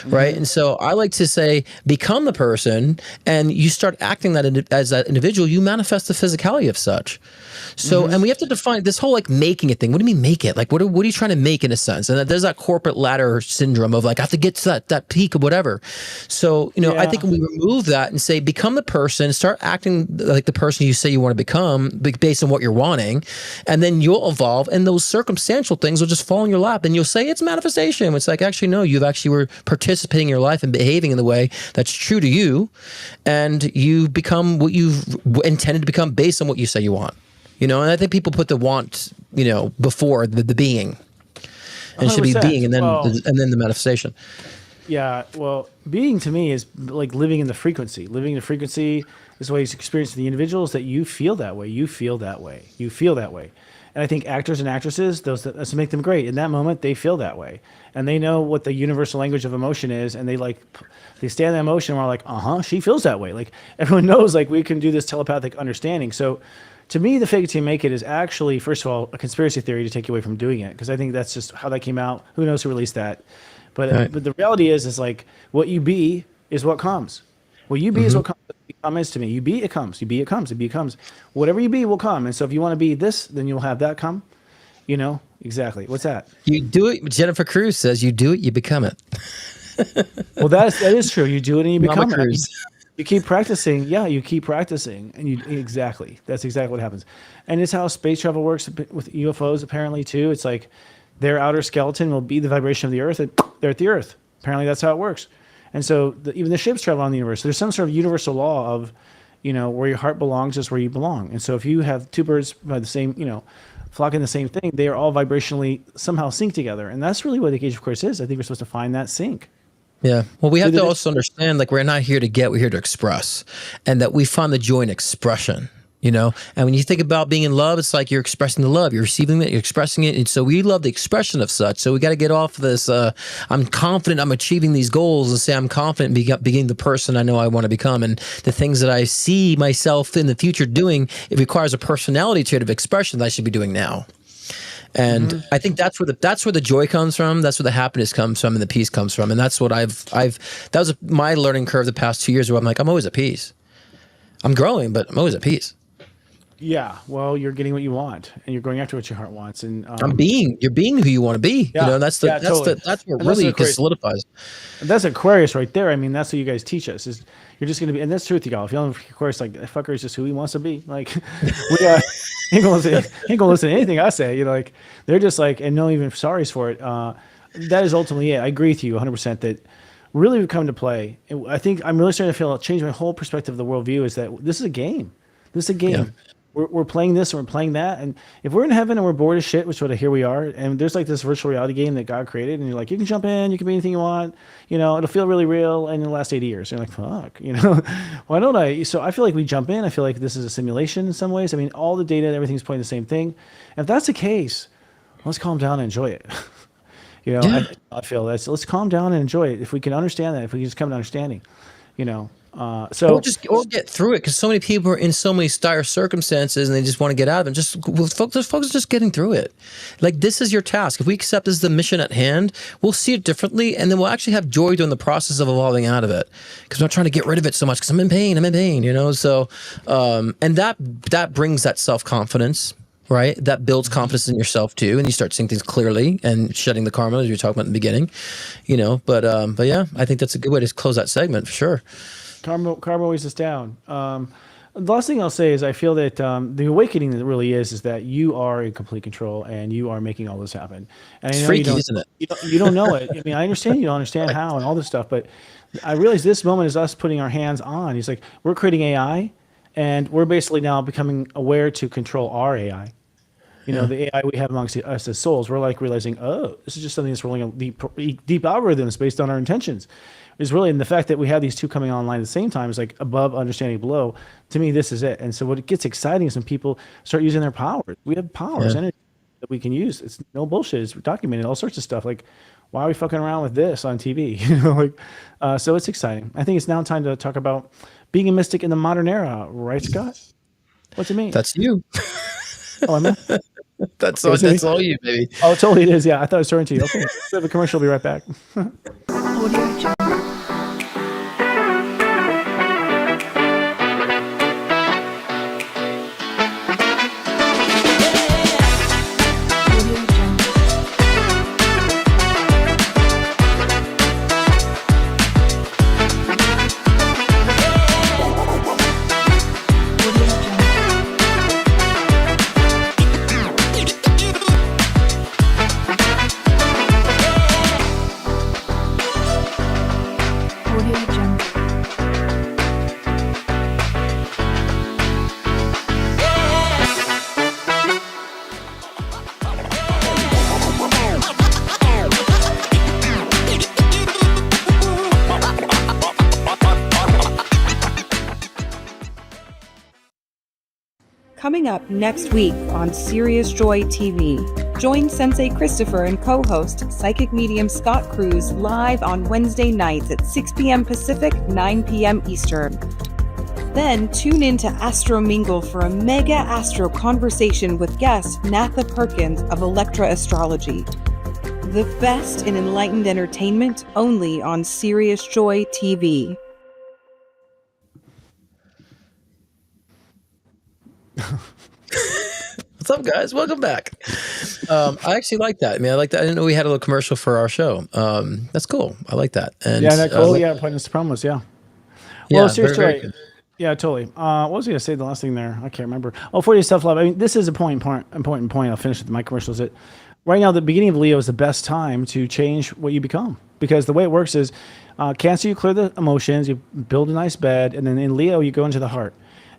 B: right? And so I like to say, become the person, and you start acting that as that individual. You manifest the physicality of such. So, and we have to define this whole like making it thing. What do you mean make it? Like, what are you trying to make in a sense? And there's that corporate ladder syndrome of like, I have to get to that peak of whatever. So, I think when we remove that and say, become the person, start acting like the person you say you want to become based on what you're wanting. And then you'll evolve, and those circumstantial things will just fall in your lap, and you'll say it's manifestation. It's like, actually, no, you've actually were participating in your life and behaving in the way that's true to you. And you become what you've intended to become based on what you say you want. And I think people put the want, before the being, and it should be being, and then the manifestation.
A: Yeah, well, being to me is like living in the frequency. Living in the frequency is what you experience the individuals that you feel that way. You feel that way. You feel that way. And I think actors and actresses, that's make them great. In that moment, they feel that way, and they know what the universal language of emotion is, and they stand in that emotion and are like, she feels that way. Like everyone knows, like we can do this telepathic understanding. So. To me, the fake it till you make it is actually, first of all, a conspiracy theory to take you away from doing it, because I think that's just how that came out. Who knows who released that? But but the reality is like what you be is what comes. What you be is what comes. Become is to me. You be, it comes. You be, it comes. You be, it comes. Whatever you be will come. And so if you want to be this, then you'll have that come. Exactly. What's that?
B: You do it. Jennifer Cruz says, you do it, you become it.
A: Well, that is true. You do it and you become it. You keep practicing. Yeah, you keep practicing. And that's exactly what happens. And it's how space travel works with UFOs apparently too. It's like their outer skeleton will be the vibration of the Earth, and they're at the Earth. Apparently that's how it works. And so even the ships travel on the universe. There's some sort of universal law of, where your heart belongs is where you belong. And so if you have two birds by the same, flocking the same thing, they are all vibrationally somehow synced together. And that's really what the Cage of Course is. I think we're supposed to find that sync.
B: Yeah. Well, we have to also understand, like, we're not here to get, we're here to express, and that we find the joy in expression, and when you think about being in love, it's like you're expressing the love, you're receiving it, you're expressing it. And so we love the expression of such. So we got to get off this, I'm confident I'm achieving these goals, and say I'm confident in being the person I know I want to become. And the things that I see myself in the future doing, it requires a personality trait of expression that I should be doing now. And I think that's where the joy comes from. That's where the happiness comes from, and the peace comes from. And that's what that was my learning curve the past 2 years, where I'm like, I'm always at peace. I'm growing, but I'm always at peace.
A: Yeah. Well, you're getting what you want, and you're going after what your heart wants. And
B: you're being who you want to be.
A: Yeah,
B: that's what really solidifies.
A: That's Aquarius right there. I mean, that's what you guys teach us is you're just going to be, and that's truth, y'all. If you don't, of course, like that fucker is just who he wants to be. Like ain't gonna listen to anything I say. Like they're just like, and no even sorry's for it. That is ultimately it. I agree with you 100% that really would come to play. I think I'm really starting to change my whole perspective of the worldview is that this is a game. This is a game. Yeah. We're playing this and we're playing that. And if we're in heaven and we're bored as shit, which here we are, and there's like this virtual reality game that God created, and you're like, you can jump in, you can be anything you want, it'll feel really real, and it'll last 80 years. And you're like, fuck, why don't I? So I feel like we jump in. I feel like this is a simulation in some ways. I mean, all the data and everything's pointing the same thing. And if that's the case, let's calm down and enjoy it. I feel that. Let's calm down and enjoy it. If we can understand that, if we can just come to understanding,
B: or get through it, because so many people are in so many dire circumstances and they just want to get out of it. Just focus just getting through it. Like, this is your task. If we accept this is the mission at hand, we'll see it differently, and then we'll actually have joy during the process of evolving out of it, because we're not trying to get rid of it so much because I'm in pain, so and that brings that self-confidence, right? That builds confidence in yourself too, and you start seeing things clearly and shedding the karma, as you were talking about in the beginning, but yeah, I think that's a good way to close that segment for sure.
A: Karma weighs us down. The last thing I'll say is I feel that the awakening that really is that you are in complete control and you are making all this happen. And
B: it's freaky, isn't it?
A: You don't know it. I mean, I understand you don't understand how and all this stuff, but I realize this moment is us putting our hands on. He's like, we're creating AI, and we're basically now becoming aware to control our AI. the AI we have amongst us as souls, we're like realizing, oh, this is just something that's rolling out deep algorithms based on our intentions. Is really, and the fact that we have these two coming online at the same time is like above understanding below. To me, this is it. And so what gets exciting is when people start using their powers. We have powers, energy that we can use. It's no bullshit. It's documented, all sorts of stuff. Like, why are we fucking around with this on TV? So it's exciting. I think it's now time to talk about being a mystic in the modern era, right, Scott? What's it mean?
B: That's you.
A: Oh, I'm not?
B: That's all you, baby.
A: Oh, totally it is. Yeah, I thought I was turning to you. Okay, we have a commercial. I'll be right back.
H: Coming up next week on Sirius Joy TV, join Sensei Christopher and co-host psychic medium Scott Cruz live on Wednesday nights at 6 p.m. Pacific, 9 p.m. Eastern. Then tune in to Astro Mingle for a mega Astro conversation with guest Natha Perkins of Electra Astrology. The best in enlightened entertainment only on Sirius Joy TV.
B: What's up, guys? Welcome back. I actually like that. I mean, I like that. I didn't know we had a little commercial for our show. That's cool. I like that. And
A: cool. Putting us promos. Yeah. Well, seriously. Yeah, totally. What was I going to say? The last thing there, I can't remember. Oh, 40 days self-love. I mean, this is a important point. I'll finish with my commercials. That right now, the beginning of Leo is the best time to change what you become, because the way it works is Cancer, you clear the emotions, you build a nice bed, and then in Leo, you go into the heart.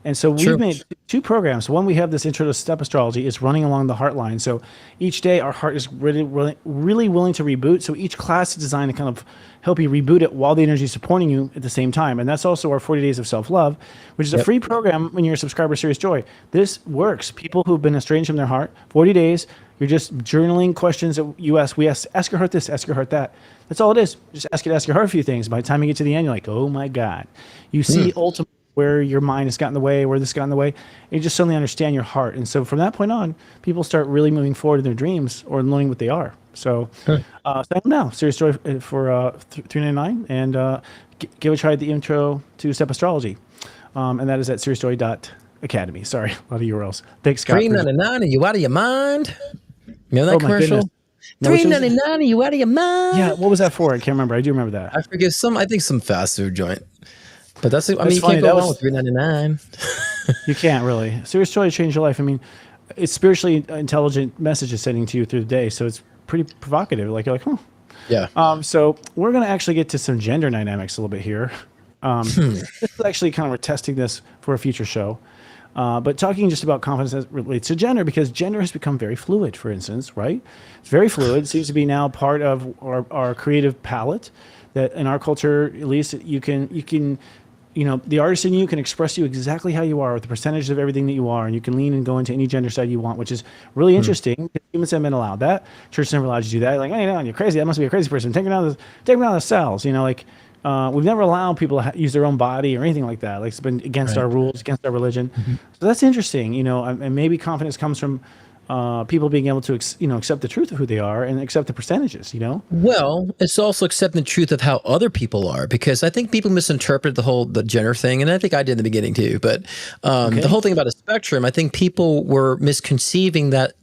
A: And so we've made two programs. One, we have this intro to step astrology. It's running along the heart line. So each day our heart is really willing to reboot. So each class is designed to kind of help you reboot it while the energy is supporting you at the same time. And that's also our 40 Days of Self-Love, which is a free program when you're a subscriber to Sirius Joy. This works. People who've been estranged from their heart, 40 days, you're just journaling questions that you ask. We ask your heart this, ask your heart that. That's all it is. Just ask your heart a few things. By the time you get to the end, you're like, oh my God. You see ultimately where your mind has gotten in the way, where this got in the way. You just suddenly understand your heart. And so from that point on, people start really moving forward in their dreams or learning what they are. So sign up now, Sirius Joy for $3.99, and give a try at the intro to Step Astrology. And that is at SiriusJoy.academy. Sorry, a lot of URLs. Thanks, Scott.
B: $3.99, are you out of your mind? Remember that commercial? $3.99, are you out of your mind?
A: Yeah, what was that for? I can't remember. I do remember that.
B: I forget I think some fast food joint. But that's, I mean, you can't go wrong with $3.99.
A: You can't really. Sirius Joy changed your life. I mean, it's spiritually intelligent messages sending to you through the day, so it's pretty provocative. Like, you're like, huh.
B: Yeah.
A: So we're going to actually get to some gender dynamics a little bit here. This is actually kind of, we're testing this for a future show. But talking just about confidence as it relates to gender, because gender has become very fluid, for instance, right? It's very fluid. It seems to be now part of our creative palette, that in our culture, at least, you can the artist in you can express you exactly how you are with the percentage of everything that you are, and you can lean and go into any gender side you want, which is really interesting. Humans haven't been allowed that. Church never allowed you to do that. Like, hey, no, you're crazy. That must be a crazy person. Take them out of the cells. We've never allowed people to use their own body or anything like that. Like, it's been against our rules, against our religion. So that's interesting, and maybe confidence comes from people being able to, accept the truth of who they are and accept the percentages,
B: Well, it's also accepting the truth of how other people are, because I think people misinterpret the gender thing, and I think I did in the beginning too. But the whole thing about a spectrum, I think people were misconceiving that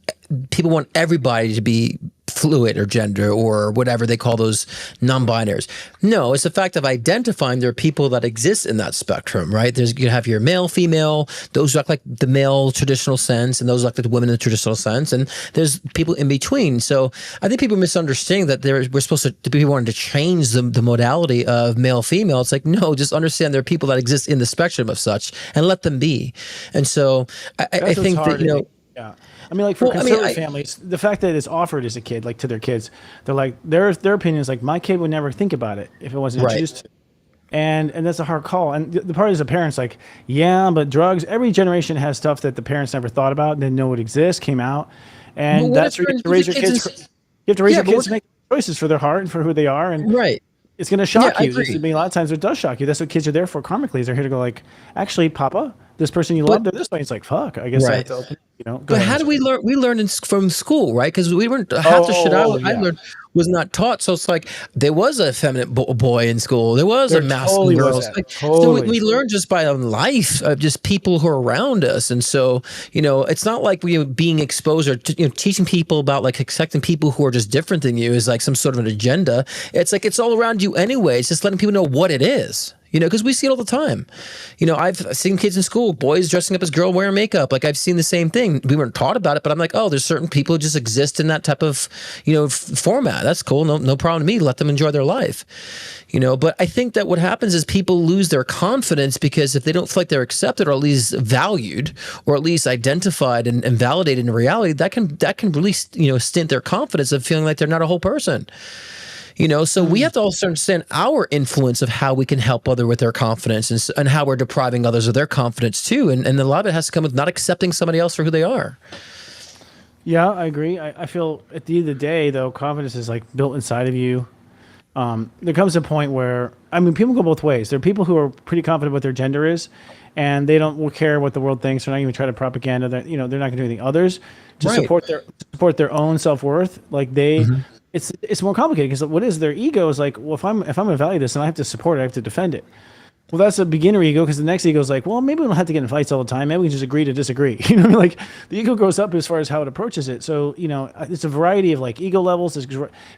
B: people want everybody to be fluid or gender or whatever they call those non-binaries. No, it's the fact of identifying there are people that exist in that spectrum, right? You have your male, female, those look like the male traditional sense, and those look like the women in the traditional sense, and there's people in between. So I think people misunderstand that we're supposed to be wanting to change the modality of male, female. It's like, no, just understand there are people that exist in the spectrum of such and let them be. And so I think that,
A: Yeah. I mean, like for conservative families, the fact that it's offered as a kid, like to their kids, they're like, their opinion is like, my kid would never think about it if it wasn't introduced to. And that's a hard call. And the part is the parents like, yeah, but drugs, every generation has stuff that the parents never thought about, didn't know it exists, came out. And that's where you have to raise your kids. You have to raise your kids to make choices for their heart and for who they are. And it's going to shock you. I mean, a lot of times it does shock you. That's what kids are there for karmically. They're here to go like, actually, Papa, this person you love, they're this way. It's like, fuck, I guess I have to open,
B: But how do we learn? We learned from school, right? Because we weren't, half the shit I learned was not taught. So it's like, there was a feminine boy in school. There was a masculine girl. So we learned just by life of just people who are around us. And so, it's not like we being exposed or teaching people about like accepting people who are just different than you is like some sort of an agenda. It's like, it's all around you anyway. It's just letting people know what it is. Because we see it all the time. I've seen kids in school, boys dressing up as girl wearing makeup. Like I've seen the same thing. We weren't taught about it, but I'm like, oh, there's certain people who just exist in that type of, format. That's cool. No problem to me. Let them enjoy their life. But I think that what happens is people lose their confidence because if they don't feel like they're accepted or at least valued or at least identified and validated in reality, that can really, stint their confidence of feeling like they're not a whole person. So we have to also understand our influence of how we can help others with their confidence and how we're depriving others of their confidence too. And a lot of it has to come with not accepting somebody else for who they are.
A: Yeah, I agree. I feel at the end of the day, though, confidence is like built inside of you. There comes a point where, people go both ways. There are people who are pretty confident what their gender is, and they don't care what the world thinks. They're not even trying to propaganda. They're not going to do anything. Others to support their own self-worth. Like they, it's more complicated because what is their ego is like, well, if I'm going to value this, then I have to support it. I have to defend it. Well, that's a beginner ego because the next ego is like, well, maybe we don't have to get in fights all the time. Maybe we can just agree to disagree. Like the ego grows up as far as how it approaches it. So, it's a variety of like ego levels.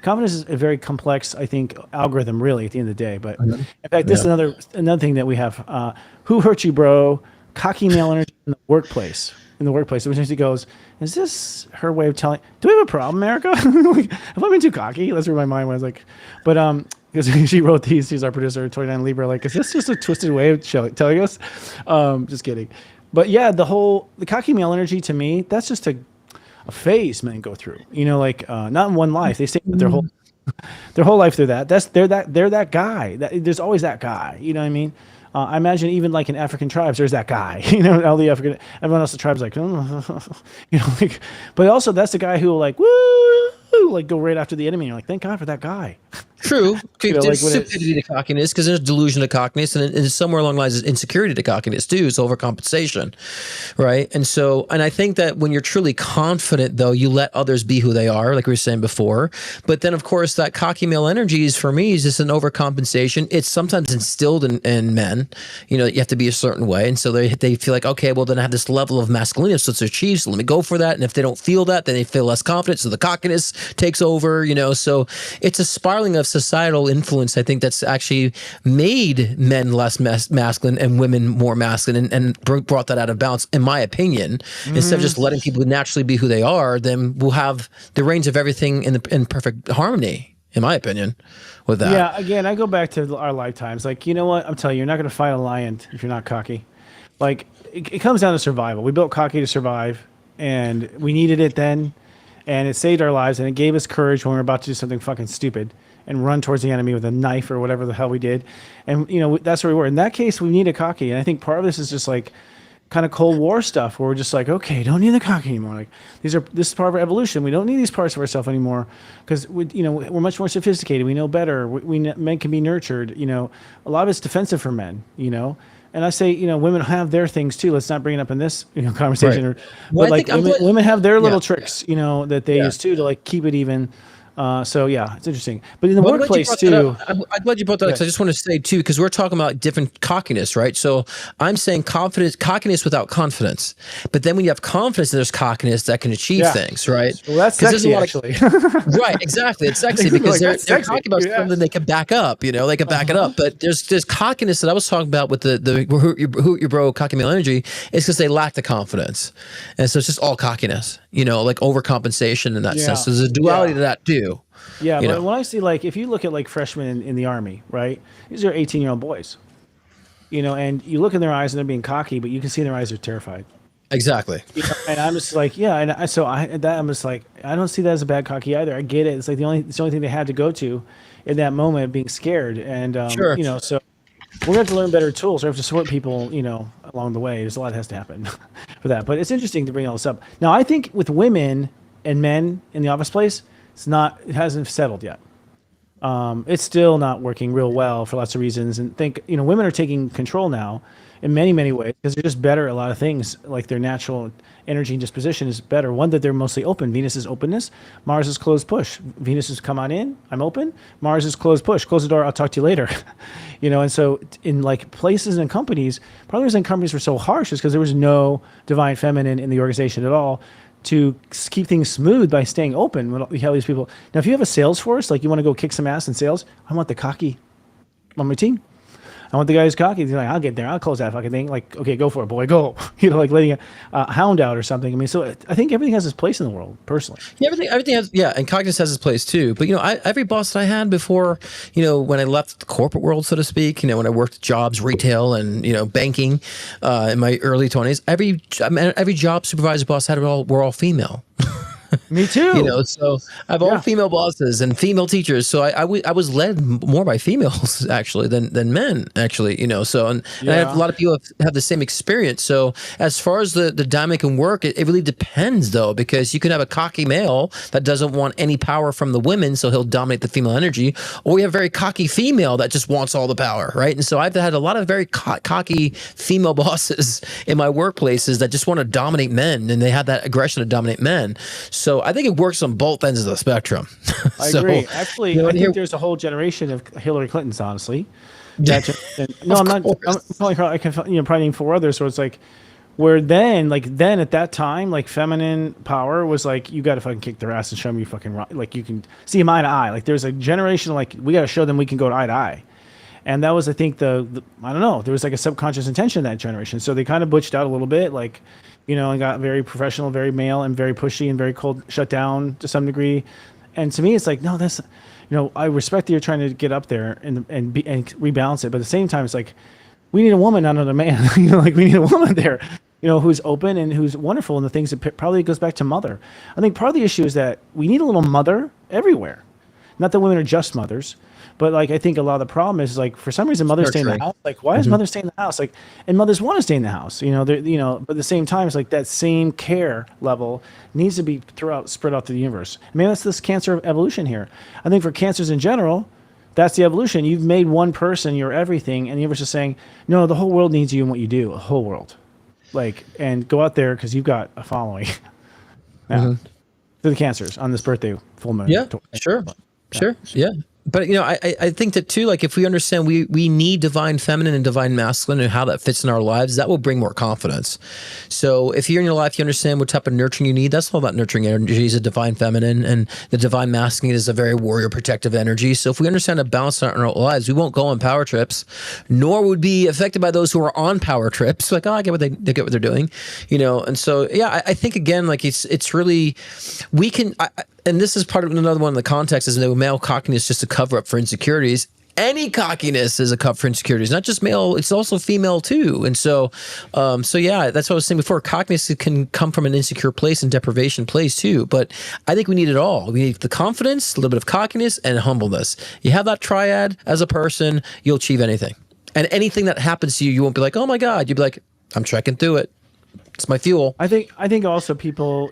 A: Confidence is a very complex, I think, algorithm really at the end of the day. But in fact, this is another thing that we have. Who hurt you, bro? Cocky male energy in the workplace. Which he goes, is this her way of telling, do we have a problem, America? Have I been too cocky? That's where my mind was like, but, because she wrote these, she's our producer, 29 Libra, like, is this just a twisted way of telling us? Just kidding. But yeah, the cocky male energy to me, that's just a phase men go through, not in one life. They stay with their whole life through that. They're that guy. There's always that guy. You know what I mean? I imagine even like in African tribes, there's that guy, everyone else in the tribes like, but also that's the guy who will like, woo, like go right after the enemy. And you're like, thank God for that guy.
B: True. There's stupidity to cockiness because there's delusion to cockiness, and somewhere along the lines is insecurity to cockiness too. It's overcompensation, right? And I think that when you're truly confident, though, you let others be who they are, like we were saying before. But then, of course, that cocky male energy is for me is just an overcompensation. It's sometimes instilled in men. You have to be a certain way, and so they feel like, okay, well, then I have this level of masculinity, so it's achieved. So let me go for that. And if they don't feel that, then they feel less confident. So the cockiness takes over. So it's a spiraling of societal influence, I think, that's actually made men less masculine and women more masculine and brought that out of balance, in my opinion. Instead of just letting people naturally be who they are, then we'll have the range of everything in perfect harmony, in my opinion, with that.
A: Yeah, again, I go back to our lifetimes. Like, you know what? I'm telling you, you're not going to fight a lion if you're not cocky. Like, it comes down to survival. We built cocky to survive, and we needed it then, and it saved our lives, and it gave us courage when we were about to do something fucking stupid and run towards the enemy with a knife or whatever the hell we did. And, that's where we were. In that case, we needed cocky. And I think part of this is just like kind of Cold War stuff where we're just like, okay, don't need the cocky anymore. Like this is part of our evolution. We don't need these parts of ourselves anymore because we're much more sophisticated. We know better. Men can be nurtured. A lot of it's defensive for men, And I say, women have their things too. Let's not bring it up in this, conversation. Right. But like women have their little tricks, that they use too to like keep it even. So yeah, it's interesting. But in the workplace too,
B: I'm glad you brought that up. I just want to say too, because we're talking about different cockiness, right? So I'm saying cockiness without confidence. But then when you have confidence, there's cockiness that can achieve things, right?
A: Well, that's sexy, actually.
B: Right, exactly. It's sexy because they're talking about something they can back up. They can back it up. But there's cockiness that I was talking about with the who your bro cocky male energy is because they lack the confidence, and so it's just all cockiness. Like overcompensation in that sense. So there's a duality to that too.
A: Yeah, but when I see like if you look at like freshmen in the Army, right? These are 18-year-old boys. And you look in their eyes and they're being cocky, but you can see in their eyes they're terrified.
B: Exactly.
A: And I'm just like, yeah. And I'm just like, I don't see that as a bad cocky either. I get it. It's like it's the only thing they had to go to in that moment, being scared. And, so we're going to have to learn better tools. We have to support people, along the way. There's a lot that has to happen for that. But it's interesting to bring all this up. Now, I think with women and men in the office place, it hasn't settled yet. It's still not working real well for lots of reasons. And women are taking control now in many, many ways because they're just better at a lot of things. Like their natural energy and disposition is better. One, that they're mostly open. Venus is openness. Mars is closed push. Venus is come on in. I'm open. Mars is closed push. Close the door. I'll talk to you later. And so in like places and companies, probably the reason companies were so harsh is because there was no divine feminine in the organization at all to keep things smooth by staying open. When you have these people. Now, if you have a sales force, like you want to go kick some ass in sales, I want the cocky on my team. I want the guy who's cocky. He's like, I'll get there. I'll close that fucking thing. Like, okay, go for it, boy, go. Like letting a hound out or something. I mean, so I think everything has its place in the world, personally.
B: Yeah, everything has, and cockiness has its place too. But every boss that I had before, when I left the corporate world, so to speak, when I worked jobs, retail, and banking, in my early 20s, every job supervisor boss I had were all female.
A: Me too.
B: So I have all female bosses and female teachers. So I was led more by females actually than men actually. So and I have a lot of people have the same experience. So as far as the dynamic can work, it really depends though, because you can have a cocky male that doesn't want any power from the women, so he'll dominate the female energy, or we have a very cocky female that just wants all the power, right? And so I've had a lot of very cocky female bosses in my workplaces that just want to dominate men, and they have that aggression to dominate men. So I think it works on both ends of the spectrum.
A: I agree. Actually, I think there's a whole generation of Hillary Clintons, honestly. I'm not. I can probably name 4 others. So it's like, where then at that time, like feminine power was like, you got to fucking kick their ass and show them you fucking like you can see them eye to eye. Like there's a generation like we got to show them we can go eye to eye. And that was, I think, the I don't know. There was like a subconscious intention in that generation. So they kind of butched out a little bit, like. And got very professional, very male, and very pushy, and very cold, shut down to some degree. And to me, it's like, no, that's, I respect that you're trying to get up there and rebalance it. But at the same time, it's like, we need a woman, not another man. Like we need a woman there, who's open and who's wonderful. And the things that probably goes back to mother. I think part of the issue is that we need a little mother everywhere. Not that women are just mothers. But like I think a lot of the problem is like for some reason mothers stay in the house. Like why does mothers stay in the house? Like and mothers want to stay in the house. But at the same time it's like that same care level needs to be spread out to the universe. I mean that's this cancer of evolution here. I think for cancers in general, that's the evolution. You've made one person your everything, and the universe is saying, no, the whole world needs you and what you do, the whole world. Like and go out there because you've got a following. Now, for the cancers on this birthday full moon.
B: Yeah, sure. Yeah. But I think that too, like if we understand we need divine feminine and divine masculine and how that fits in our lives, that will bring more confidence. So if you're in your life, you understand what type of nurturing you need. That's all about nurturing energy is a divine feminine, and the divine masculine is a very warrior protective energy. So if we understand a balance in our lives, we won't go on power trips, nor would be affected by those who are on power trips. Like, I get what they get what they're doing, And so, I think again, like it's really, we can, and this is part of another one of the context is that male cockiness is just a cover up for insecurities. Any cockiness is a cover for insecurities, not just male, it's also female too. And so, that's what I was saying before. Cockiness can come from an insecure place and deprivation place too. But I think we need it all. We need the confidence, a little bit of cockiness, and humbleness. You have that triad as a person, you'll achieve anything. And anything that happens to you, you won't be like, oh my God. You'll be like, I'm trekking through it. It's my fuel.
A: I think also people,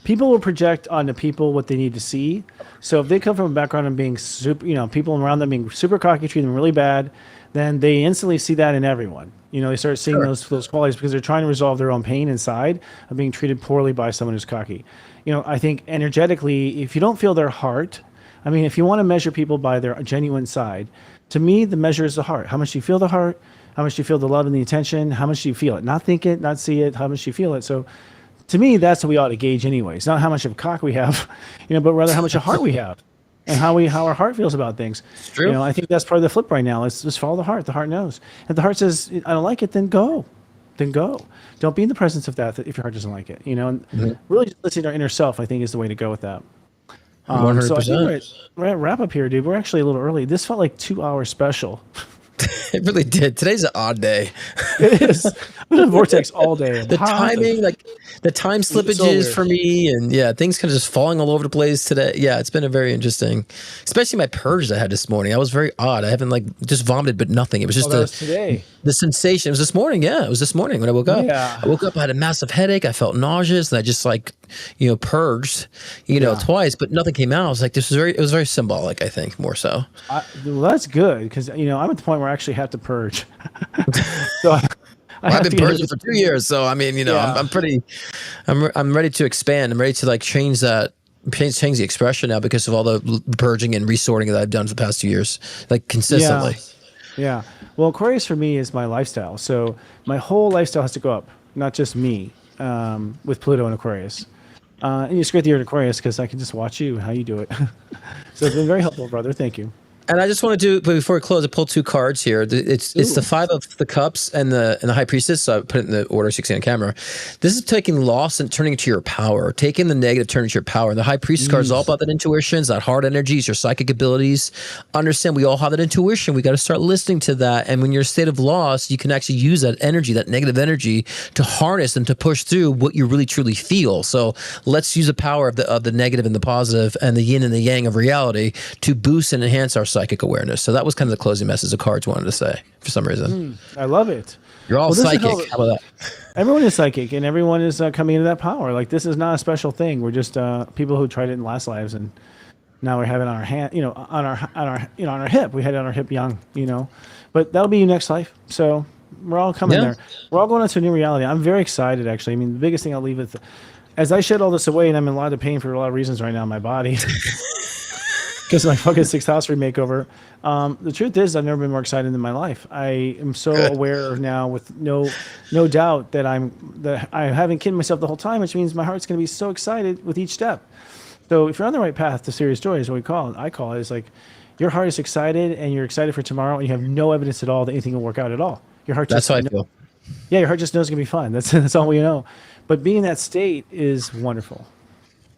A: people will project onto people what they need to see. So if they come from a background of being super, people around them being super cocky, treating them really bad, then they instantly see that in everyone. They start seeing those qualities because they're trying to resolve their own pain inside of being treated poorly by someone who's cocky. I think energetically, if you don't feel their heart, I mean, if you want to measure people by their genuine side, to me, the measure is the heart. How much do you feel the heart? How much do you feel the love and the attention? How much do you feel it? Not think it, not see it. How much do you feel it? So to me, that's what we ought to gauge anyways. Not how much of cock we have, but rather how much of heart we have and how our heart feels about things.
B: It's true.
A: I think that's part of the flip right now. Let's just follow the heart. The heart knows. If the heart says, I don't like it, then go. Then go. Don't be in the presence of that if your heart doesn't like it. And really just listening to our inner self, I think, is the way to go with that.
B: 100%.
A: So I think we're at wrap up here, dude. We're actually a little early. This felt like 2 hours special.
B: It really did. Today's an odd day.
A: It is. I'm in a vortex all day.
B: The timing, like the time slippages for me, and things kind of just falling all over the place today. Yeah, it's been a very interesting, especially my purge I had this morning. I was very odd. I haven't just vomited, but nothing. It was just
A: today.
B: The sensation. It was this morning. Yeah, it was this morning when I woke up.
A: Yeah.
B: I woke up, I had a massive headache. I felt nauseous, and I just purged, twice, but nothing came out. I was like, it was very symbolic. I think more so.
A: Well, that's good because I'm at the point where I actually have to purge. So
B: I've been purging for 2 years, so I mean, I'm ready to expand. I'm ready to change that, change the expression now because of all the purging and resorting that I've done for the past 2 years, consistently.
A: Yeah. Well, Aquarius for me is my lifestyle. So my whole lifestyle has to go up, not just me, with Pluto and Aquarius. And it's great that you're in Aquarius because I can just watch you, how you do it. So it's been very helpful, brother. Thank you.
B: And I just want to but before we close, I pulled 2 cards here. It's the 5 of the Cups and the High Priestess. So I put it in the order 16 on camera. This is taking loss and turning it to your power. Taking the negative, turning it to your power. And the High Priestess card is all about that intuition, that heart energies, your psychic abilities. Understand we all have that intuition. We got to start listening to that. And when you're in a state of loss, you can actually use that energy, that negative energy, to harness and to push through what you really truly feel. So let's use the power of the negative and the positive and the yin and the yang of reality to boost and enhance our psychic awareness. So that was kind of the closing message the cards wanted to say for some reason.
A: I love it.
B: You're all psychic. How about that?
A: Everyone is psychic, and everyone is coming into that power. This is not a special thing. We're just people who tried it in last lives, and now we have it on our hand, on our hip. We had it on our hip young, but that'll be your next life. So we're all coming there. We're all going into a new reality. I'm very excited, actually. I mean, the biggest thing I'll leave with, as I shed all this away, and I'm in a lot of pain for a lot of reasons right now in my body. Because of my fucking 6th house remakeover. The truth is, I've never been more excited in my life. I am so aware now, with no doubt, that I haven't kidded myself the whole time, which means my heart's going to be so excited with each step. So if you're on the right path to Sirius Joy, is what we call it. I call it. It's like your heart is excited, and you're excited for tomorrow, and you have no evidence at all that anything will work out at all. Your heart.
B: That's how I feel.
A: Yeah, your heart just knows it's going to be fun. That's all we know. But being in that state is wonderful.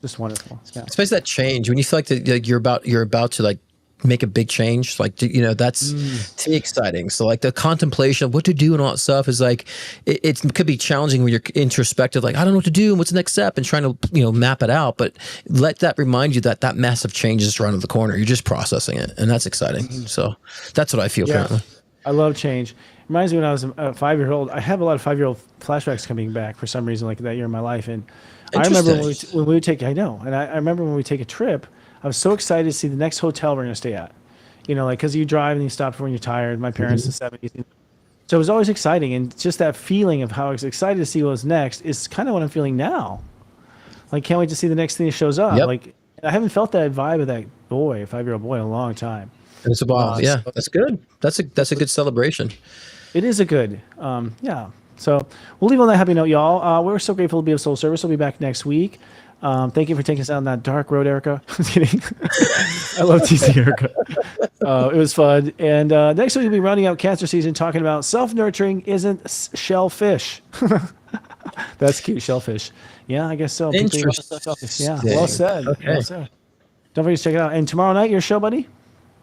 A: Just wonderful. Yeah.
B: Especially that change when you feel like you're about to make a big change. That's to me exciting. So the contemplation of what to do and all that stuff is it could be challenging when you're introspective. I don't know what to do and what's the next step and trying to map it out. But let that remind you that massive change is around the corner. You're just processing it, and that's exciting. So that's what I feel currently.
A: I love change. Reminds me when I was a 5-year-old. I have a lot of 5-year-old flashbacks coming back for some reason, that year in my life. And I remember when we would take, I remember when we take a trip, I was so excited to see the next hotel we're going to stay at. Because you drive and you stop when you're tired. My parents in the 70s. So it was always exciting. And just that feeling of how I was excited to see what was next is kind of what I'm feeling now. Can't wait to see the next thing that shows up.
B: Yep.
A: I haven't felt that vibe of that boy, 5-year-old boy, in a long time.
B: It's a ball. Yeah, that's good. That's a good celebration.
A: It is a good, So we'll leave on that happy note, y'all. We're so grateful to be of Soul Service. We'll be back next week. Thank you for taking us down that dark road, Erica. I'm kidding. I love teasing Erica. It was fun. And next week we'll be rounding out Cancer season, talking about self-nurturing isn't shellfish. That's cute, shellfish. Yeah, I guess so.
B: Interesting.
A: Yeah, well said.
B: Okay.
A: Well said. Don't forget to check it out. And tomorrow night, your show, buddy?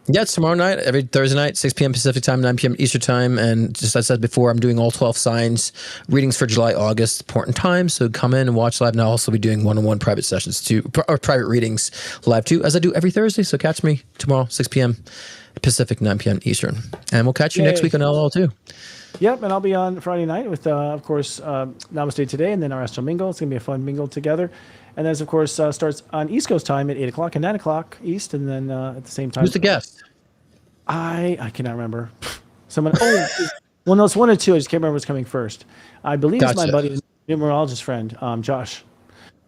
B: Yeah, it's tomorrow night, every Thursday night, 6 p.m. Pacific time, 9 p.m. Eastern time. And just as I said before, I'm doing all 12 signs, readings for July, August, important time. So come in and watch live. And I'll also be doing one-on-one private sessions too, or private readings live too, as I do every Thursday. So catch me tomorrow, 6 p.m. Pacific, 9 p.m. Eastern. And we'll catch you next week on LL too.
A: Yep, and I'll be on Friday night with, of course, Namaste Today, and then our Astro Mingle. It's going to be a fun mingle together. And then, of course, starts on East Coast time at 8 o'clock and 9 o'clock East, and then at the same time.
B: Who's the guest?
A: I cannot remember. Someone. Well, no, it's 1 or 2. I just can't remember what's coming first. I believe it's my buddy, numerologist friend, Josh.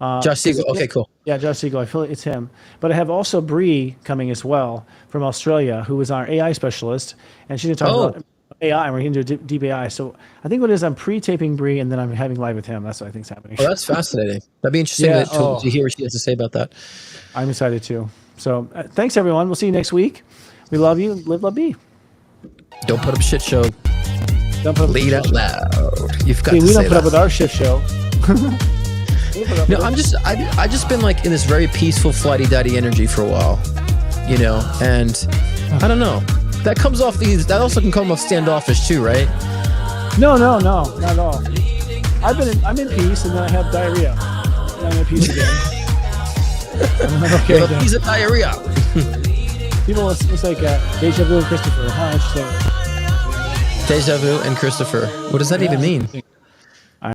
B: Josh Siegel. Okay, cool.
A: Yeah, Josh Siegel. I feel it's him. But I have also Bree coming as well from Australia, who is our AI specialist, and she's going to talk about AI, and we're going to do deep AI. So I think what it is, I'm pre-taping Bree, and then I'm having live with him. That's what I think is happening.
B: Oh, that's fascinating. That'd be interesting to hear what she has to say about that.
A: I'm excited too. So thanks, everyone. We'll see you next week. We love you. Live, love, be.
B: Don't put up a shit show.
A: Don't put up
B: Lead out loud. You've got to
A: we
B: say
A: don't put up with our shit show.
B: No, I just been in this very peaceful, flighty-duddy energy for a while, and I don't know. That comes off. That also can come off standoffish too, right?
A: No, not at all. I'm in peace, and then I have diarrhea. And I'm in peace again.
B: Okay, a piece of diarrhea.
A: People, it's like Deja Vu and Christopher. How interesting.
B: Deja Vu and Christopher. What does that even mean?